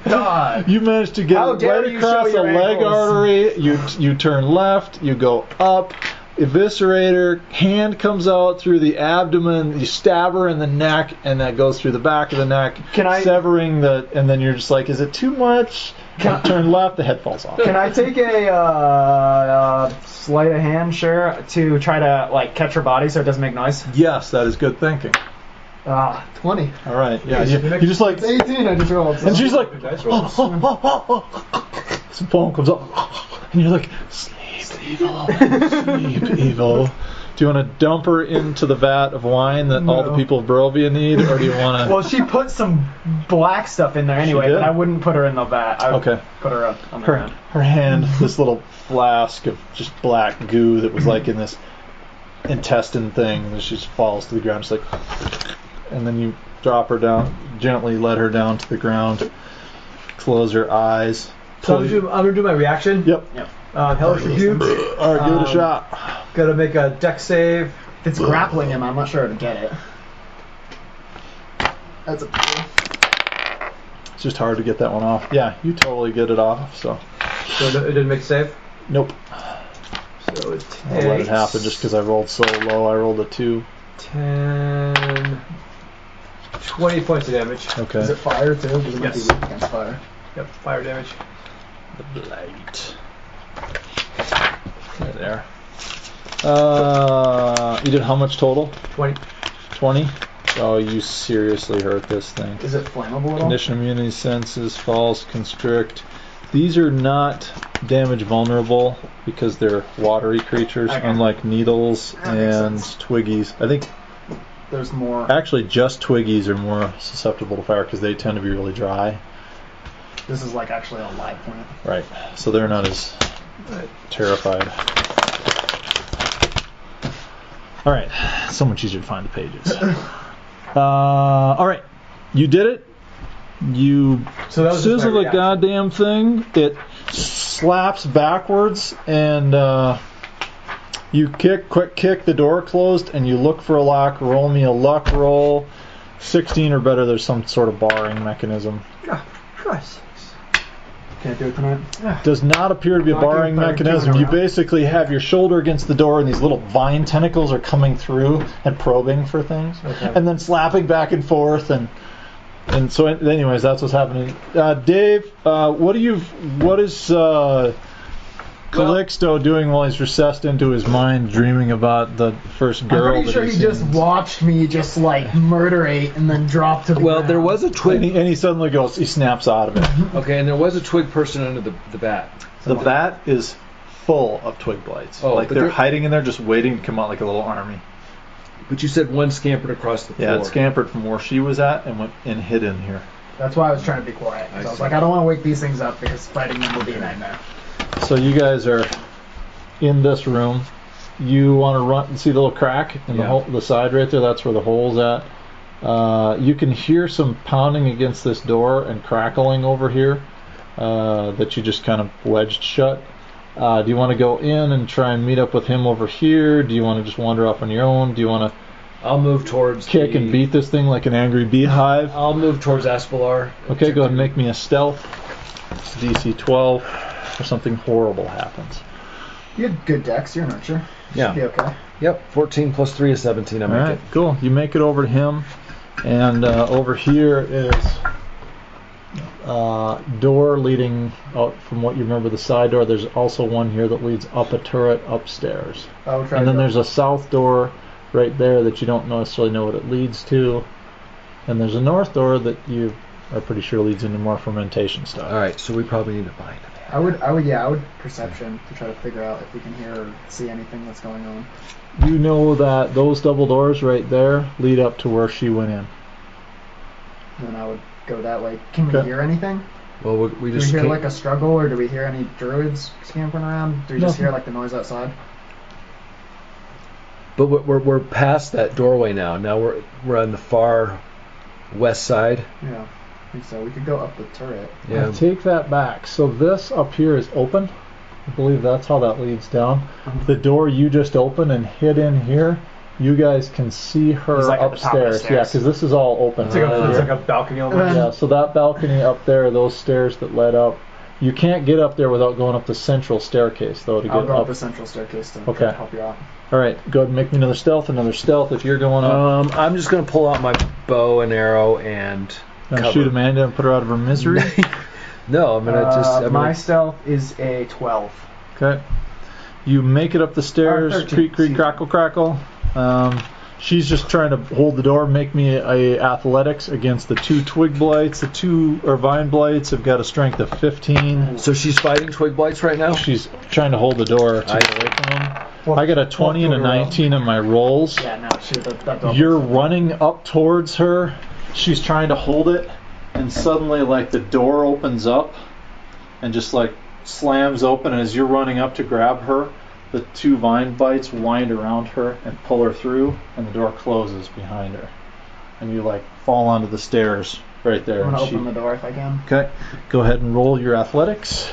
God. You managed to get How dare right you across show the your leg ankles. artery. You turn left, you go up, eviscerate her, hand comes out through the abdomen, you stab her in the neck, and that goes through the back of the neck, severing the, and then you're just like, is it too much? Turn left, the head falls off. Can I take a sleight of hand, sure, to try to like catch her body so it doesn't make noise? Yes, that is good thinking. 20. All right, yeah, you just like, 18, I just rolled. and she's like, some foam comes up, and you're like, sleep, evil, sleep, evil. Do you want to dump her into the vat of wine that all the people of Barovia need, or do you want to? Well, she put some black stuff in there anyway, but I wouldn't put her in the vat. I would put her on the ground. Her hand, this little flask of just black goo that was like in this intestine thing, and she just falls to the ground, just like, and then you drop her down, gently let her down to the ground, close her eyes. So I'm gonna do my reaction. Yep. Hellish Rebuke. All right, give it a shot. Gotta make a dex save. If it's grappling him, I'm not sure how to get it. That's a... It's just hard to get that one off. Yeah, you totally get it off, so. So it didn't make a save? Nope. So it takes... I'll let it happen just because I rolled so low. I rolled a 2. 10... 20 points of damage. Okay. Is it fire too? Because it might be Yes. weak against fire. Yep, fire damage. The blight. Right there. You did how much total? 20. 20? Oh, you seriously hurt this thing. Is it flammable at all? Condition immunity senses, falls, constrict. These are not damage vulnerable because they're watery creatures, unlike needles and twiggies. I think there's more. Actually, just twiggies are more susceptible to fire because they tend to be really dry. This is like actually a live plant. Right. So they're not as terrified. All right. So much easier to find the pages. All right. You did it. You sizzle the goddamn thing. It slaps backwards, and you quick kick. The door closed, and you look for a lock. Roll me a luck roll. 16 or better. There's some sort of barring mechanism. Can't do it tonight. Does not appear to be a barring mechanism. You basically have your shoulder against the door, and these little vine tentacles are coming through and probing for things, and then slapping back and forth, and so anyways, that's what's happening. Dave, what is Calixto doing while he's recessed into his mind, dreaming about the first girl? I'm pretty sure he just watched me just like murderate and then drop to the ground. There was a twig. And he suddenly goes, he snaps out of it. Okay, and there was a twig person under the vat. The vat is full of twig blights. Oh, like but they're hiding in there just waiting to come out like a little army. But you said one scampered across the floor. Yeah, it scampered from where she was at and went and hid in here. That's why I was trying to be quiet. I was like, I don't want to wake these things up because fighting them will be a nightmare. So you guys are in this room. You want to run and see the little crack in the side right there? That's where the hole's at. You can hear some pounding against this door and crackling over here that you just kind of wedged shut. Do you want to go in and try and meet up with him over here? Do you want to just wander off on your own? Do you want to I'll move towards kick and beat this thing like an angry beehive? I'll move towards Aspelar. Okay, go ahead and make me a stealth. It's DC 12 or something horrible happens. You had good dex, you're an archer. Yeah. Should be okay. Yep, 14 plus 3 is 17. I make Alright, it. cool. You make it over to him, and over here is door leading out from what you remember the side door. There's also one here that leads up a turret upstairs. I'll try And then to there's a south door right there that you don't necessarily know what it leads to. And there's a north door that you are pretty sure leads into more fermentation stuff. Alright, so we probably need to find a man. I would perception to try to figure out if we can hear or see anything that's going on. You know that those double doors right there lead up to where she went in. Then I would go that way. Can we Okay. hear anything? Well, we Do we just hear can't- like a struggle, or do we hear any druids scampering around? Do we just Nothing. hear like the noise outside? But we're past that doorway now. Now we're on the far west side. Yeah, I think so. We could go up the turret. Yeah. I take that back. So this up here is open. I believe that's how that leads down. The door you just opened and hid in here, you guys can see her He's like at the top of the upstairs. Yeah, stairs. because this is all open. It's like right it's here. like a balcony almost. Yeah, so that balcony up there, those stairs that led up, you can't get up there without going up the central staircase, though, to I'll get go up. up the central staircase to Okay. help you out. All right, go ahead and make me another stealth if you're going up. I'm just gonna pull out my bow and arrow and Now cover. shoot Amanda and put her out of her misery. No, I'm gonna just. My stealth is a 12. Okay. You make it up the stairs, 13, creak, creak, excuse crackle, crackle. She's just trying to hold the door. Make me a athletics against the two twig blights. The two or vine blights have got a strength of 15. So she's fighting twig blights right now. She's trying to hold the door to get away from them. I got a 20 and a 19 on my rolls. Yeah, no, shoot, that doubles. You're running up towards her. She's trying to hold it, and suddenly, like, the door opens up and just like slams open. And as you're running up to grab her, the two vine bites wind around her and pull her through, and the door closes behind her. And you like fall onto the stairs right there. I'm and gonna open the door if I can. Okay, go ahead and roll your athletics.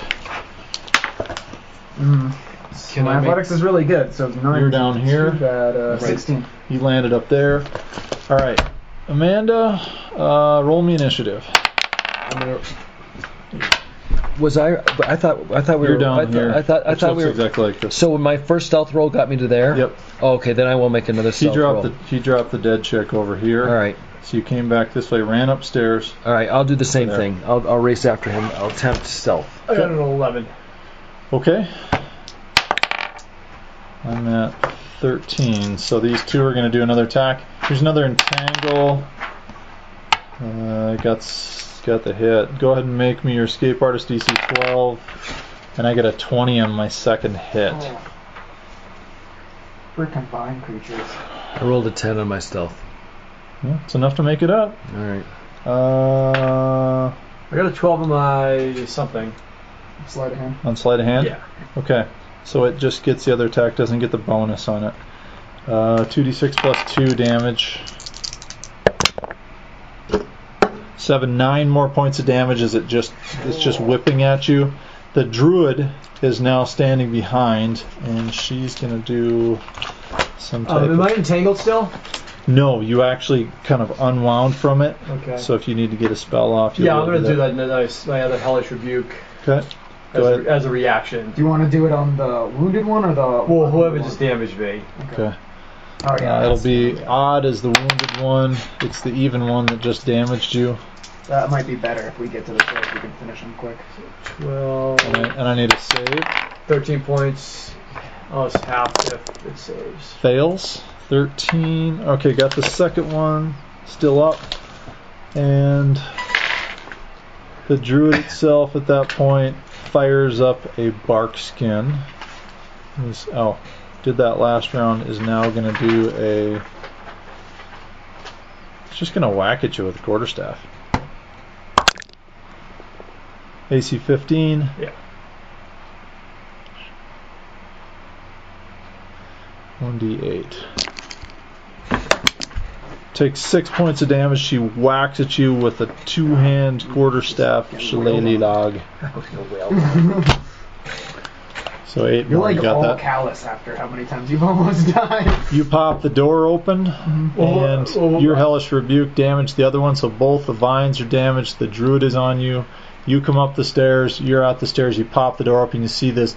Can My I make- athletics is really good, so 9. You're down here. Too bad, 16. You landed up there. All right, Amanda, roll me initiative. I'm gonna. Was I? But I thought we You're were down here. I thought which we looks were. exactly like this. So my first stealth roll got me to there. Yep. Oh, okay, then I will make another He stealth roll. dropped the dead chick over here. All right. So you came back this way, ran upstairs. All right, I'll do the same There. thing. I'll race after him. I'll attempt stealth. I got an 11. Okay. I'm at 13. So these two are going to do another attack. Here's another entangle. Got the hit. Go ahead and make me your escape artist DC 12. And I get a 20 on my second hit. Oh. We're combined creatures. I rolled a 10 on my stealth. Yeah, it's enough to make it up. All right. I got a 12 on my something. Sleight of hand. On sleight of hand? Yeah. Okay. So it just gets the other attack, doesn't get the bonus on it. 2d6 plus 2 damage. 9 more points of damage as it's just whipping at you. The druid is now standing behind, and she's gonna do some type Am of... I entangled still? No, you actually kind of unwound from it. Okay. So if you need to get a spell off, Yeah, I'm going to do that. My other hellish rebuke Okay. Go ahead. as a reaction. Do you want to do it on the wounded one or the... Well, whoever one? just damaged me. Okay. Oh, yeah. It'll that's- be odd as the wounded one. It's the even one that just damaged you. That might be better if we get to the turret. We can finish them quick. 12, And I need a save. 13 points. Oh, it's half if it saves. Fails. 13. Okay, got the second one. Still up. And the druid itself at that point fires up a bark skin. Did that last round, is now going to do a... It's just going to whack at you with a quarterstaff. AC 15. Yeah. 1d8. Takes 6 points of damage. She whacks at you with a two-hand quarterstaff shillelagh log. So 8 You're more. like You got all that. callous after how many times you've almost died. You pop the door open, and your hellish rebuke damaged the other one, so both the vines are damaged. The druid is on you. You come up the stairs. You're out the stairs. You pop the door open. You see this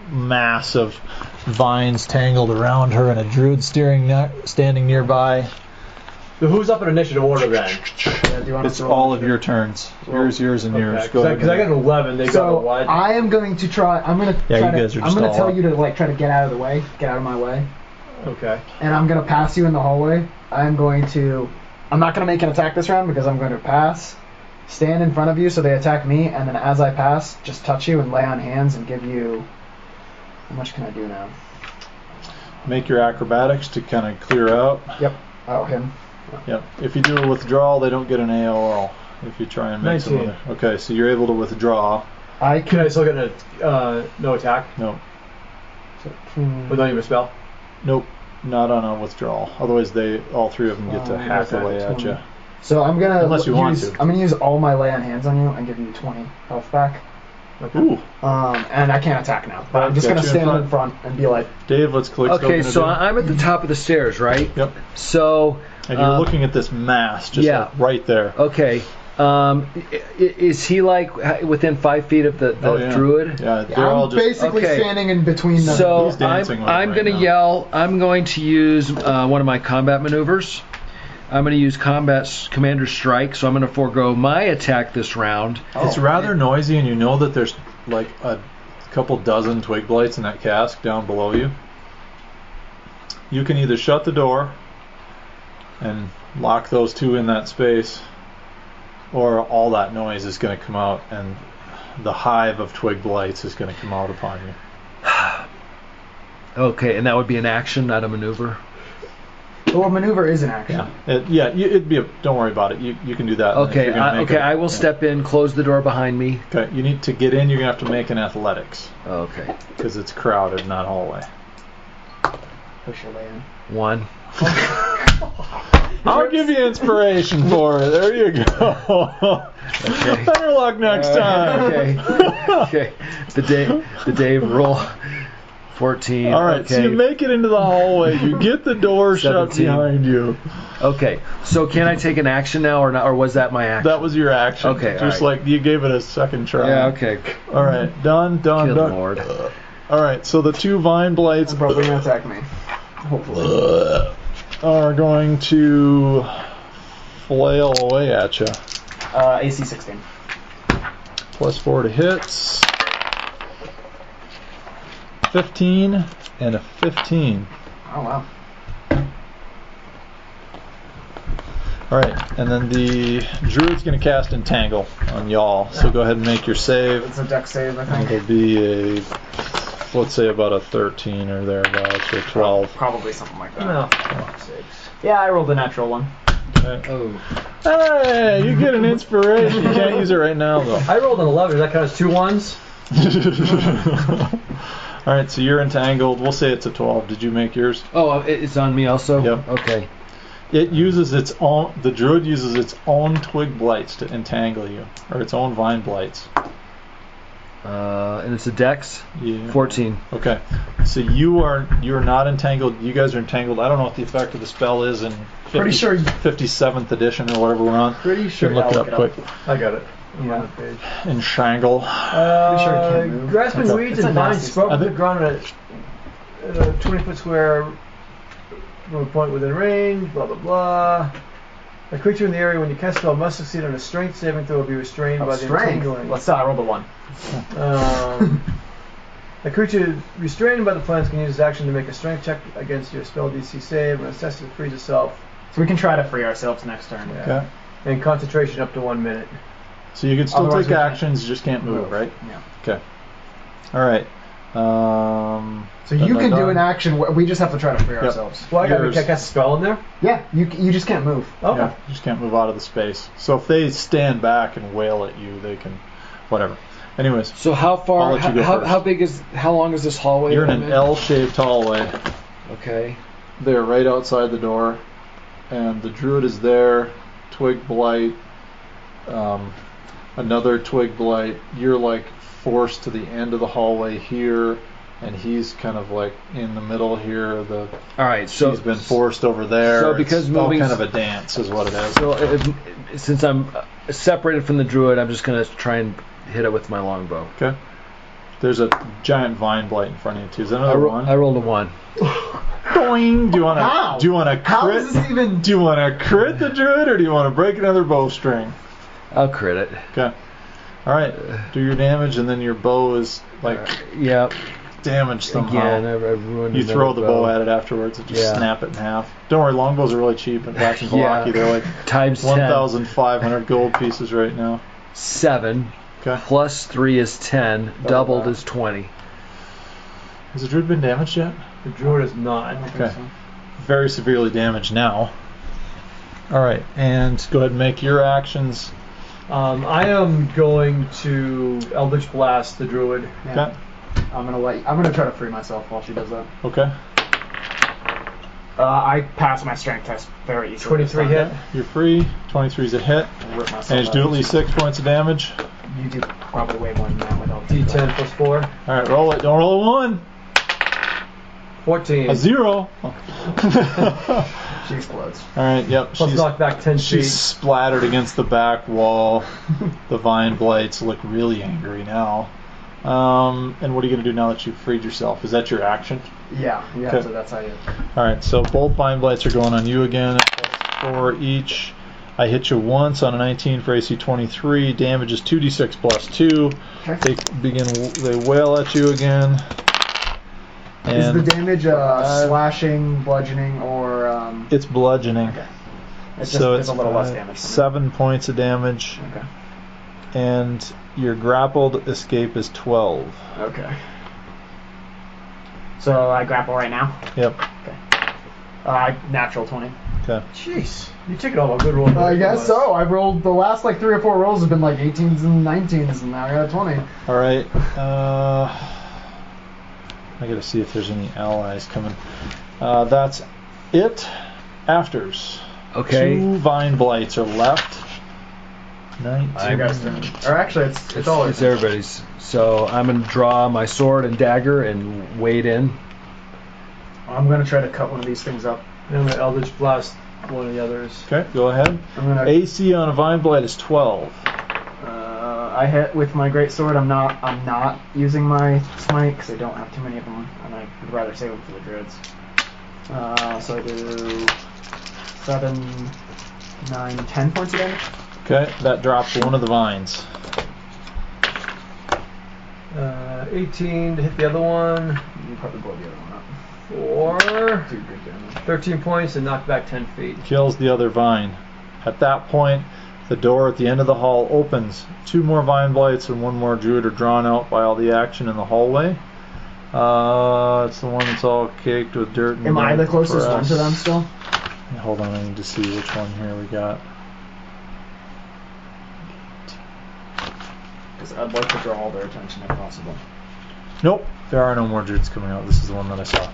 mass of vines tangled around her, and a druid standing nearby. So who's up in initiative order then? Yeah, do you want It's us to roll all of initiative? your turns. Yours, and yours. Go Because I ahead. got an 11. They got a So what? I am going to try. I'm going to. Yeah, try you to, guys are I'm just going all to tell up. you to like try to get out of the way, get out of my way, Okay. and I'm going to pass you in the hallway. I'm not going to make an attack this round because I'm going to pass, stand in front of you so they attack me, and then as I pass, just touch you and lay on hands and give you... How much can I do now? Make your acrobatics to kind of clear out. Yep. Oh, him. Yep. If you do a withdrawal, they don't get an AOL. If you try and make 19. some other. Okay, so you're able to withdraw. Can I still get no attack? No. With not even a spell? Nope. Not on a withdrawal. Otherwise, all three of them get to hack okay. away at you. So I'm gonna Unless you want use, to. I'm gonna use all my lay on hands on you and give you 20 health back. Okay. Ooh. And I can't attack now. But I'm just Got gonna you in stand in front and be like, Dave, let's click. Okay, so I'm at the top of the stairs, right? Yep. So. And you're looking at this mass, just yeah. like right there. Okay. Is he like within 5 feet of the druid? Yeah, they're all I'm just. basically Okay. standing in between them. So He's dancing with I'm it going right to now. yell. I'm going to use one of my combat maneuvers. I'm going to use commander strike. So I'm going to forego my attack this round. It's rather noisy, and you know that there's like a couple dozen twig blights in that cask down below you. You can either shut the door and lock those two in that space, or all that noise is going to come out, and the hive of twig blights is going to come out upon you. Okay, and that would be an action, not a maneuver. Well, maneuver is an action. It'd be. Don't worry about it. You can do that. if Okay, you're gonna make I will step in, close the door behind me. Okay, you need to get in. You're gonna have to make an athletics Okay, because it's crowded, not hallway. Push your lay in. 1. I'll give you inspiration for it. There you go. Okay. Better luck next time. Okay. The Dave roll. 14. All right, okay. so you make it into the hallway. You get the door shut 17. behind you. Okay, so can I take an action now or not, or was that my action? That was your action. Okay, Just all right. like you gave it a second try. Yeah, okay. All right, done. Good Lord. All right, so the two vine blights It's probably gonna attack me. Hopefully. are going to flail away at you. AC 16. +4 to hits. 15 and a 15. Oh wow. All right, and then the druid's going to cast Entangle on y'all. So go ahead and make your save. It's a deck save, I And think. it'll be a, let's say about a 13 or thereabouts, or 12. Probably something like that. No, fuck's sakes. Yeah, I rolled a natural one. Okay. Oh. Hey, you get an inspiration. You can't use it right now though. I rolled an 11. That counts 2 ones. All right, so you're entangled. We'll say it's a 12. Did you make yours? Oh, it's on me also? Yep. Okay. It uses its own. The druid uses its own twig blights to entangle you, or its own vine blights. And it's a dex? Yeah. 14. Okay. So you're not entangled. You guys are entangled. I don't know what the effect of the spell is in Pretty sure- 57th edition or whatever we're on. Pretty sure. Look it I'll up quick. I got it. I'm Yeah. on the page. Entangle. Pretty sure it can't move. Grasping It's a- weeds it's a and vines nasty sprout spell. from the ground at a 20-foot square from a point within range, blah, blah, blah. A creature in the area when you cast a spell must succeed on a strength saving throw or be restrained by the Strength. entangling. Let's I rolled a 1. A creature restrained by the plants can use its action to make a strength check against your spell DC save and assess it frees itself. So we can try to free ourselves next turn. Yeah. Okay. And concentration up to 1 minute. So you can still Otherwise take we can't actions, you just can't move, right? Yeah. Okay. All right. So you can do an action. We just have to try to free ourselves. Well, I got to Yours. cast a spell in there? Yeah. You just can't move. Okay. Yeah, you just can't move out of the space. So if they stand back and wail at you, they can, whatever. Anyways, So how I'll far, let you go first. how long is this hallway? you're in that an I'm L-shaped hallway. Okay. They're right outside the door, and the druid is there. Twig blight, another twig blight. You're like forced to the end of the hallway here, and he's kind of like in the middle here. All right, so He's been forced over there. So because it's all moving- kind of a dance is what it is. So since I'm separated from the druid, I'm just gonna try and hit it with my longbow. Okay. There's a giant vine blight in front of you too. Is that I another one? rolled a 1. Boing! Do you want How? to? Do you want to How crit? is this even? Do you want to crit the druid, or do you want to break another bowstring? I'll crit it. Okay. All right. Do your damage, and then your bow is like Yeah. damage somehow. Again, I've ruined. You throw another the bow at it afterwards and just Yeah. snap it in half. Don't worry, longbows are really cheap in Waxahachie. They're like Times 10. 1,500 gold pieces right now. 7 Okay. plus 3 is 10. Doubled is 20. Has the druid been damaged yet? The druid is not. Okay. Very severely damaged now. All right, and go ahead and make your actions. I am going to Eldritch Blast the druid. Yeah. Okay. I'm gonna try to free myself while she does that. Okay. I pass my strength test very easily. 23 hit. You're free. 23 is a hit. I rip myself And out. do at least 6 points of damage. You do probably way more than that with all D10 plus 4. All right, roll it. Don't roll a 1. 14. A 0. She explodes. All right. Yep. Plus knock back 10 feet. She's splattered against the back wall. The vine blights look really angry now. And what are you going to do now that you've freed yourself? Is that your action? Yeah, Okay. so that's how you. All right. So both vine blights are going on you again. Plus 4 each. I hit you once on a 19 for AC 23. Damage is 2d6 plus 2. Okay. They wail at you again. Is And the damage slashing, bludgeoning, or it's bludgeoning. Okay. It's just So it's a little less damage. 7 points of damage. Okay. And your grappled escape is 12. Okay. So I grapple right now. Yep. Natural 20. Okay. Jeez. You took it all a good roll. I guess so. I've rolled the last like 3 or 4 rolls have been like 18s and 19s, and now I got a 20. All right. I got to see if there's any allies coming. That's it. Afters. Okay. 2 vine blights are left. 19. I guys turn. Or actually, it's all It's everybody's. So I'm gonna draw my sword and dagger and wade in. I'm gonna try to cut one of these things up. And I'm going to Eldritch Blast one of the others. Okay, go ahead. I'm gonna. AC on a vine blight is 12. I hit with my great sword. I'm not using my smite because I don't have too many of them, and I would rather save them for the druids. So I do 7, 9, 10 points of damage. Okay, that drops one of the vines. 18 to hit the other one. You probably blow the other one up. 4. Do good damage. 13 points and knock back 10 feet. Kills the other vine. At that point, the door at the end of the hall opens. 2 more vine blights and 1 more druid are drawn out by all the action in the hallway. It's the one that's all caked with dirt and Am I the closest one grass. to them still? Hold on, I need to see which one here we got. Because I'd like to draw all their attention if possible. Nope, there are no more druids coming out. This is the one that I saw.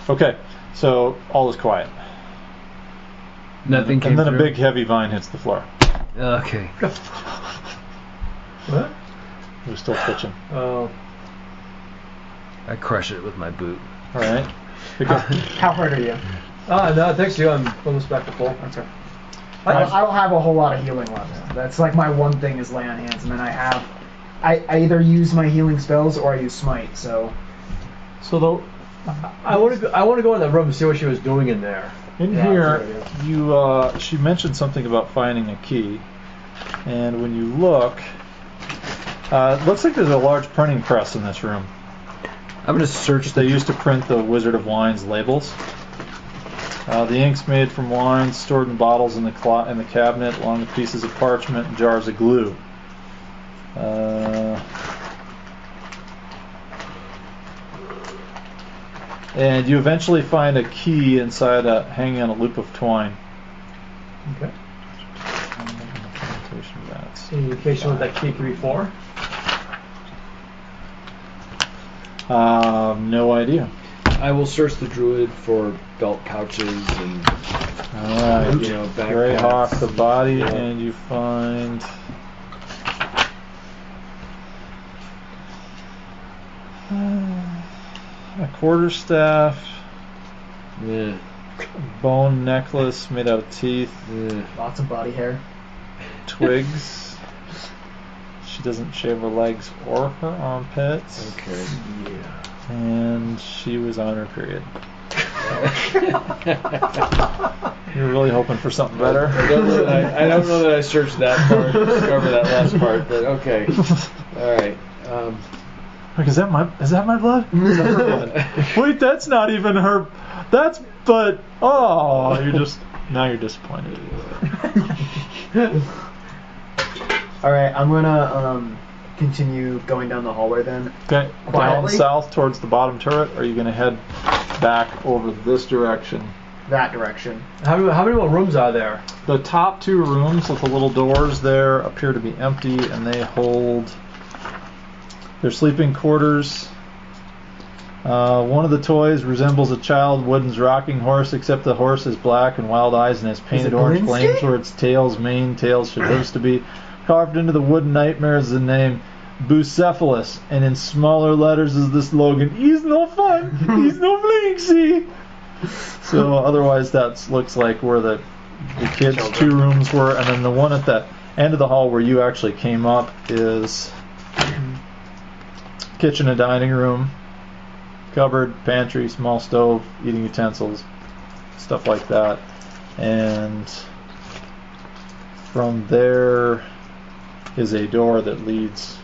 Okay, so all is quiet. Nothing came And then through. a big heavy vine hits the floor. Okay. What? We're still twitching. Oh. I crush it with my boot. All right. Pick up. How hard are you? No, thanks to you. I'm almost back to full. Okay. I don't have a whole lot of healing left. That's like my one thing is lay on hands, and then I either use my healing spells or I use smite. So So I want to go in that room and see what she was doing in there. in Yeah, here, she mentioned something about finding a key, and when you look, it looks like there's a large printing press in this room. I'm gonna search They used to print the Wizard of Wine's labels. The ink's made from wine stored in bottles in the cabinet, along with pieces of parchment and jars of glue. And you eventually find a key inside hanging on a loop of twine. Okay. Any indication what that key could be for? No idea. I will search the druid for belt pouches and Alright, backpacks. Greyhawk the body, Yeah. and you find a quarterstaff, Yeah. bone necklace made out of teeth, Yeah. lots of body hair. twigs. She doesn't shave her legs or her armpits. Okay. And she was on her period. You're really hoping for something better? I don't know that I searched that part, discover that last part, but okay. All right. Like, is that my blood? Is that her blood? Wait, that's not even her. Now you're disappointed. All right, I'm gonna continue going down the hallway then. Okay, down Quietly? south towards the bottom turret, or are you going to head back over this direction? That direction. How many more rooms are there? The top two rooms with the little doors there appear to be empty, and they hold their sleeping quarters. One of the toys resembles a child Wooden's rocking horse, except the horse is black and wild eyes and has painted orange Blinsky? flames where its tail's main tail should supposed to be. Carved into the wooden nightmare is the name Bucephalus, and in smaller letters is the slogan, "He's no fun, he's no Blinksy." So otherwise that looks like where the kids' two rooms were, and then the one at the end of the hall where you actually came up is kitchen and dining room, cupboard, pantry, small stove, eating utensils, stuff like that. And from there is a door that leads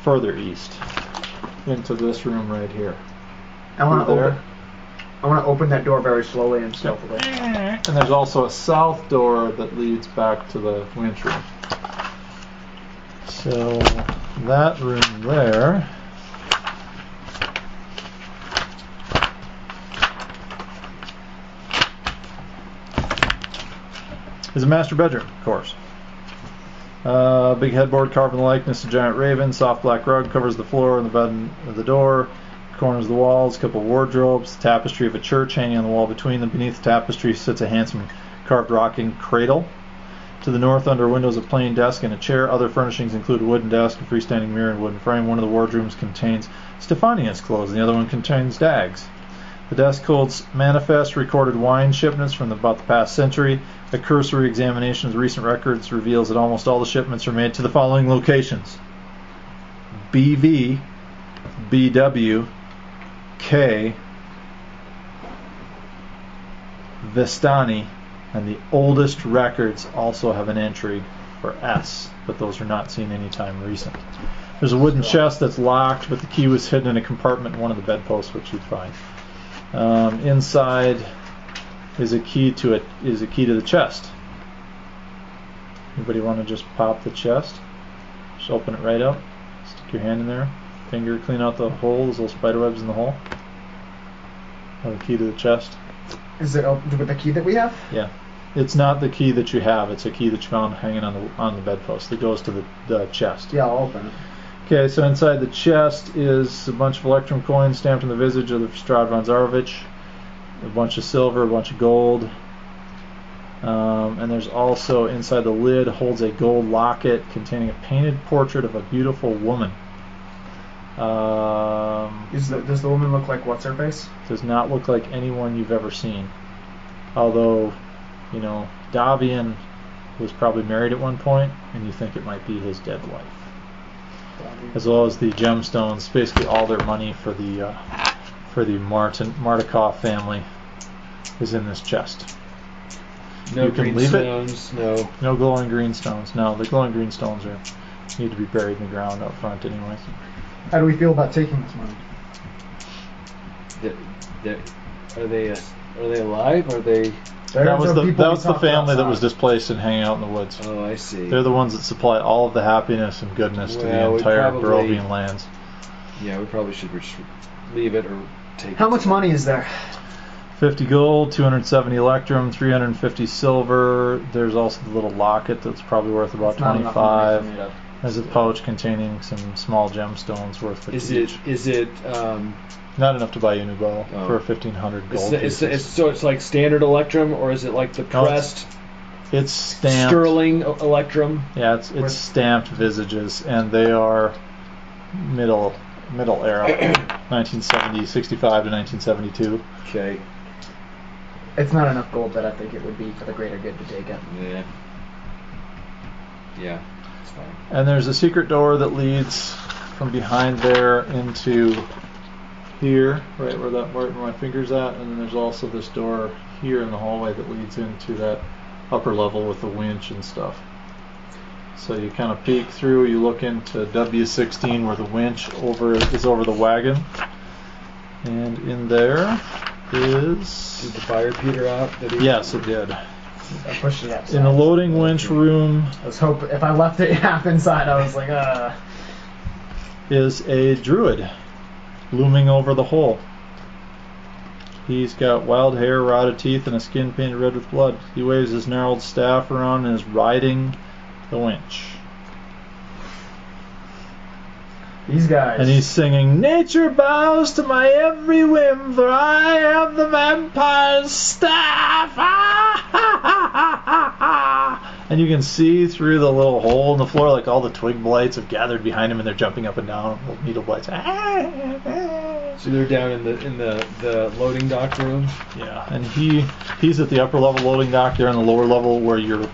further east into this room right here. I want to There. open that door very slowly and stealthily. And there's also a south door that leads back to the winch room. So that room there is a master bedroom, of course. Big headboard carved in the likeness of giant raven. Soft black rug covers the floor and the bed of the door. Corners of the walls. A couple of wardrobes. Tapestry of a church hanging on the wall between them. Beneath the tapestry sits a handsome carved rocking cradle. To the north, under windows, a plain desk and a chair. Other furnishings include a wooden desk, a freestanding mirror, and wooden frame. One of the wardrooms contains Stephania's clothes, and the other one contains Dag's. The desk holds manifest recorded wine shipments from about the past century. A cursory examination of the recent records reveals that almost all the shipments are made to the following locations: BV, BW, K, Vistani, and the oldest records also have an entry for S, but those are not seen anytime recent. There's a wooden chest that's locked, but the key was hidden in a compartment in one of the bedposts, which you'd find. Inside is a key to the chest. Anybody want to just pop the chest? Just open it right up. Stick your hand in there. Finger, clean out the hole. There's little spider webs in the hole. The key to the chest. Is it open with the key that we have? Yeah. It's not the key that you have. It's a key that you found hanging on the bedpost that goes to the chest. Yeah, I'll open it. Okay, so inside the chest is a bunch of electrum coins stamped in the visage of the Strahd von Zarovich, a bunch of silver, a bunch of gold, and there's also inside the lid holds a gold locket containing a painted portrait of a beautiful woman. Does the woman look like what's her face? Does not look like anyone you've ever seen. Although, Davian was probably married at one point, and you think it might be his dead wife. As well as the gemstones, basically all their money for the Martikov family is in this chest. No You can green leave it. stones, no. No glowing green stones. No, the glowing green stones need to be buried in the ground up front anyways. How do we feel about taking this money? Are they alive? Are they? That was the family that was displaced and hanging out in the woods. Oh, I see. They're the ones that supply all of the happiness and goodness to the entire Barovian lands. Yeah, we probably should just leave it or take it. How much money is there? 50 gold, 270 electrum, 350 silver. There's also the little locket that's probably worth about It's not enough money for 25. me to- There's a pouch containing some small gemstones worth 50 Is each. it Not enough to buy you a new bow Oh. for 1,500 gold pieces. so it's like standard electrum, or is it like the No, pressed It's stamped. sterling electrum? Yeah, it's stamped visages, and they are middle era, 1965 to 1972. Okay. It's not enough gold that I think it would be for the greater good to take it. Yeah. Yeah. It's fine. And there's a secret door that leads from behind there into here, right where my finger's at, and then there's also this door here in the hallway that leads into that upper level with the winch and stuff. So you kind of peek through, you look into W16 where the winch is over the wagon. And in there is... Did the fire peter out? Yes, it did. I pushed it outside. In the loading winch room I was hoping if I left it half inside, I was like, is a druid looming over the hole. He's got wild hair, rotted teeth, and a skin painted red with blood. He waves his gnarled staff around and is riding the winch. These guys. And he's singing, "Nature bows to my every whim, for I have the vampire's staff." Ah, ha, ha, ha, ha, ha. And you can see through the little hole in the floor, like all the twig blights have gathered behind him, and they're jumping up and down. Little needle blights. So they're down in the loading dock room. Yeah, and he's at the upper level loading dock. They're in the lower level where your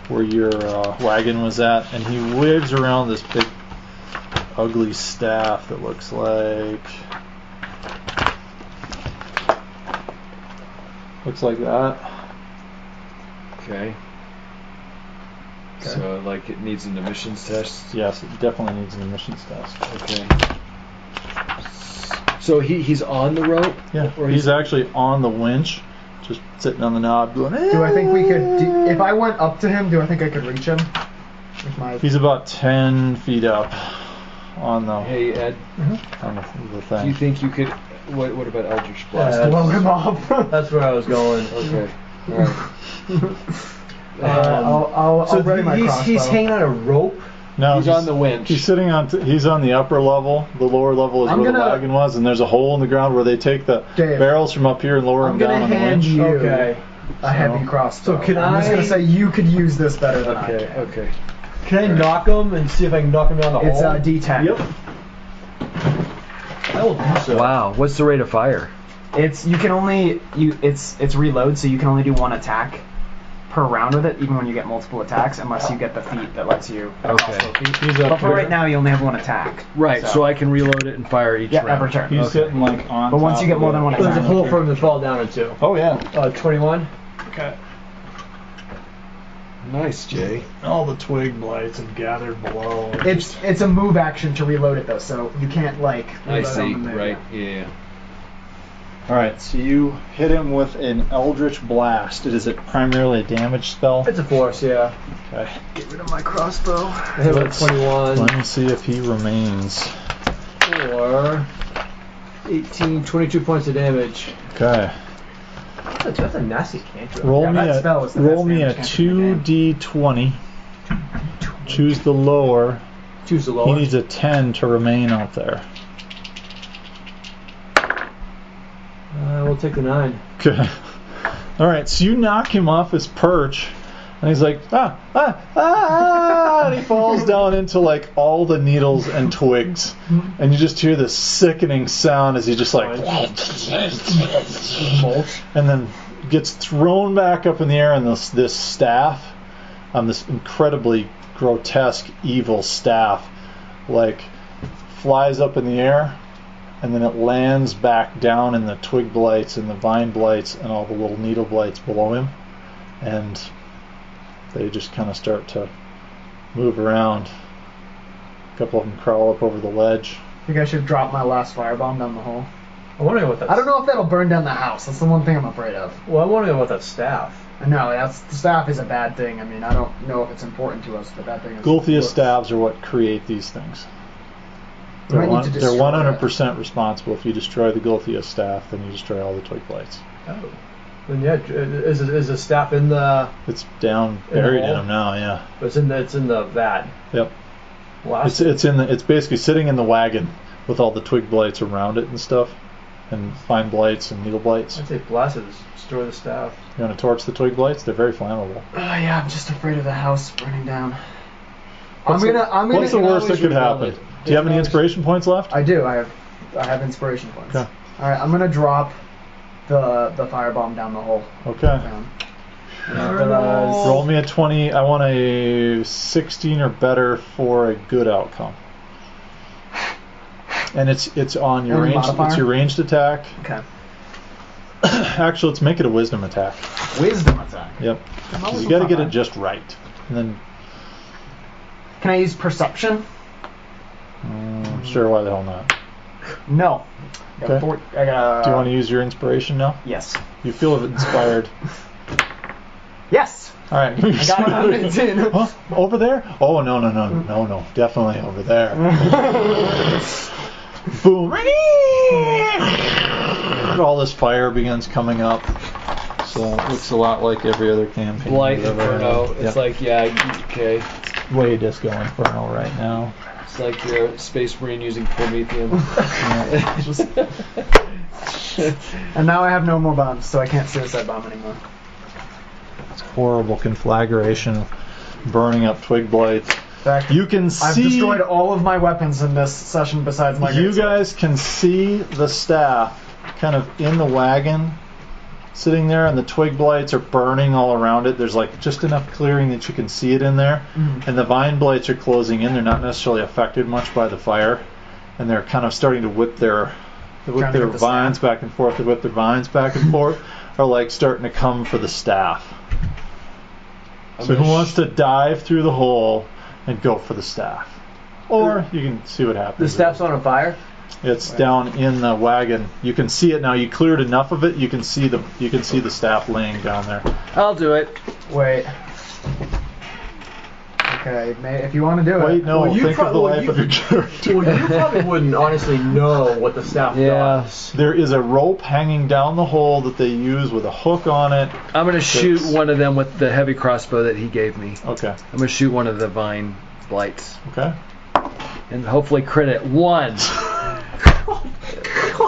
wagon was at, and he waves around this big ugly staff that looks like that. Okay. So like it needs an emissions test. Yes, it definitely needs an emissions test. Okay. So he's on the rope. Yeah, Or he's actually on the winch, just sitting on the knob doing. Do I think we could? If I went up to him, do I think I could reach him? With my. He's about 10 feet up on the Hey Ed, on the do you thing. think you could? What about Eldritch Blast? Yeah. Blow him off. That's where I was going. Okay. All right. I'll ready my crossbow. he's hanging on a rope. No, He's on the winch. He's sitting on. He's on the upper level. The lower level is I'm where the gonna- wagon was, and there's a hole in the ground where they take the Dave, barrels from up here and lower I'm them down gonna on the hand winch. you Okay. a heavy crossbow. So can I'm just I- gonna say you could use this better than I Okay. can. Okay. Can I knock him and see if I can knock him down the It's hole? a D10. Yep. I will do so. Wow. What's the rate of fire? It's reload, so you can only do one attack per round with it, even when you get multiple attacks, unless you get the feat that lets you. Okay. He's up But for here. right now, you only have one attack. Right. So I can reload it and fire each round. every turn. He's sitting like on. But once top you get of more the- than one There's a attack. hole for him to fall down into. Oh yeah. 21. Okay. Nice, Jay. All the twig blights have gathered below. It's a move action to reload it though, so you can't like. I reload see. on the move. Right. Yeah. All right. So you hit him with an Eldritch Blast. Is it primarily a damage spell? It's a force, yeah. Okay. Get rid of my crossbow. I hit him with 21. Let me see if he remains. Or 18, 22 points of damage. Okay. That's a nasty cantrip. Roll Yeah, that spell is the roll best me a damage cantrip in the 2d20. Choose the lower. Choose the He lower. needs a 10 to remain out there. We'll take the 9. Okay. All right. So you knock him off his perch, and he's like, and he falls down into like all the needles and twigs, and you just hear this sickening sound as he just like, Mulch. and then gets thrown back up in the air, and this staff, this incredibly grotesque, evil staff, like flies up in the air. And then it lands back down in the twig blights and the vine blights and all the little needle blights below him. And they just kind of start to move around. A couple of them crawl up over the ledge. I think I should drop my last firebomb down the hole. I'm wondering what that. I don't know if that'll burn down the house. That's the one thing I'm afraid of. Well, I'm wondering about that staff. No, the staff is a bad thing. I mean, I don't know if it's important to us, but that thing is. Gulthia staves are what create these things. You might need to They're destroy 100% responsible. If you destroy the Gulthia staff, then you destroy all the twig blights. Oh. Then yeah, is the staff in the? It's down, buried in hole? them now. Yeah. It's in the vat. Yep. Blast It's basically sitting in the wagon with all the twig blights around it and stuff, and fine blights and needle blights. I'd say blast it. Destroy the staff. You want to torch the twig blights? They're very flammable. Oh yeah, I'm just afraid of the house burning down. What's the worst that could happen? Do you have any inspiration points left? I do. I have inspiration points. Okay. All right, I'm gonna drop the firebomb down the hole. Okay. Down. Roll me a 20. I want a 16 or better for a good outcome. And it's on your Any ranged. modifier? It's your ranged attack. Okay. Actually, let's make it a wisdom attack. Wisdom attack. Yep. Well, 'Cause you wisdom's got to not get it bad. just right. And then Can I use perception? Sure, why the hell not? No. Okay. I got. Do you want to use your inspiration now? Yes. You feel inspired. Yes. All right. I got it. Huh? Over there? Oh, no. Definitely over there. Boom. All this fire begins coming up. So it looks a lot like every other campaign. Blight we've ever had. Inferno. It's Yep. like, yeah, okay. Way Disco Inferno right now. It's like you're a space marine using Promethean. And now I have no more bombs, so I can't suicide bomb anymore. It's horrible conflagration of burning up twig blights. In fact, You can I've see. destroyed all of my weapons in this session besides my You greatsword. guys can see the staff kind of in the wagon sitting there, and the twig blights are burning all around it. There's like just enough clearing that you can see it in there. And the vine blights are closing in. They're not necessarily affected much by the fire, and they're kind of starting to whip their Trying to get the vines staff. back and forth. They whip their vines back and forth, are like starting to come for the staff. So who wants to dive through the hole and go for the staff? Or you can see what happens. The staff's on fire. It's down in the wagon. You can see it now. You cleared enough of it. You can see the staff laying down there. I'll do it. Wait. Okay, if you want to do it. Wait, no. Well, you think of the well, life you- of your character. Well, you probably wouldn't honestly know what the staff Yeah. does. There is a rope hanging down the hole that they use with a hook on it. I'm going to shoot one of them with the heavy crossbow that he gave me. Okay. I'm going to shoot one of the vine blights. Okay. And hopefully crit it. 1.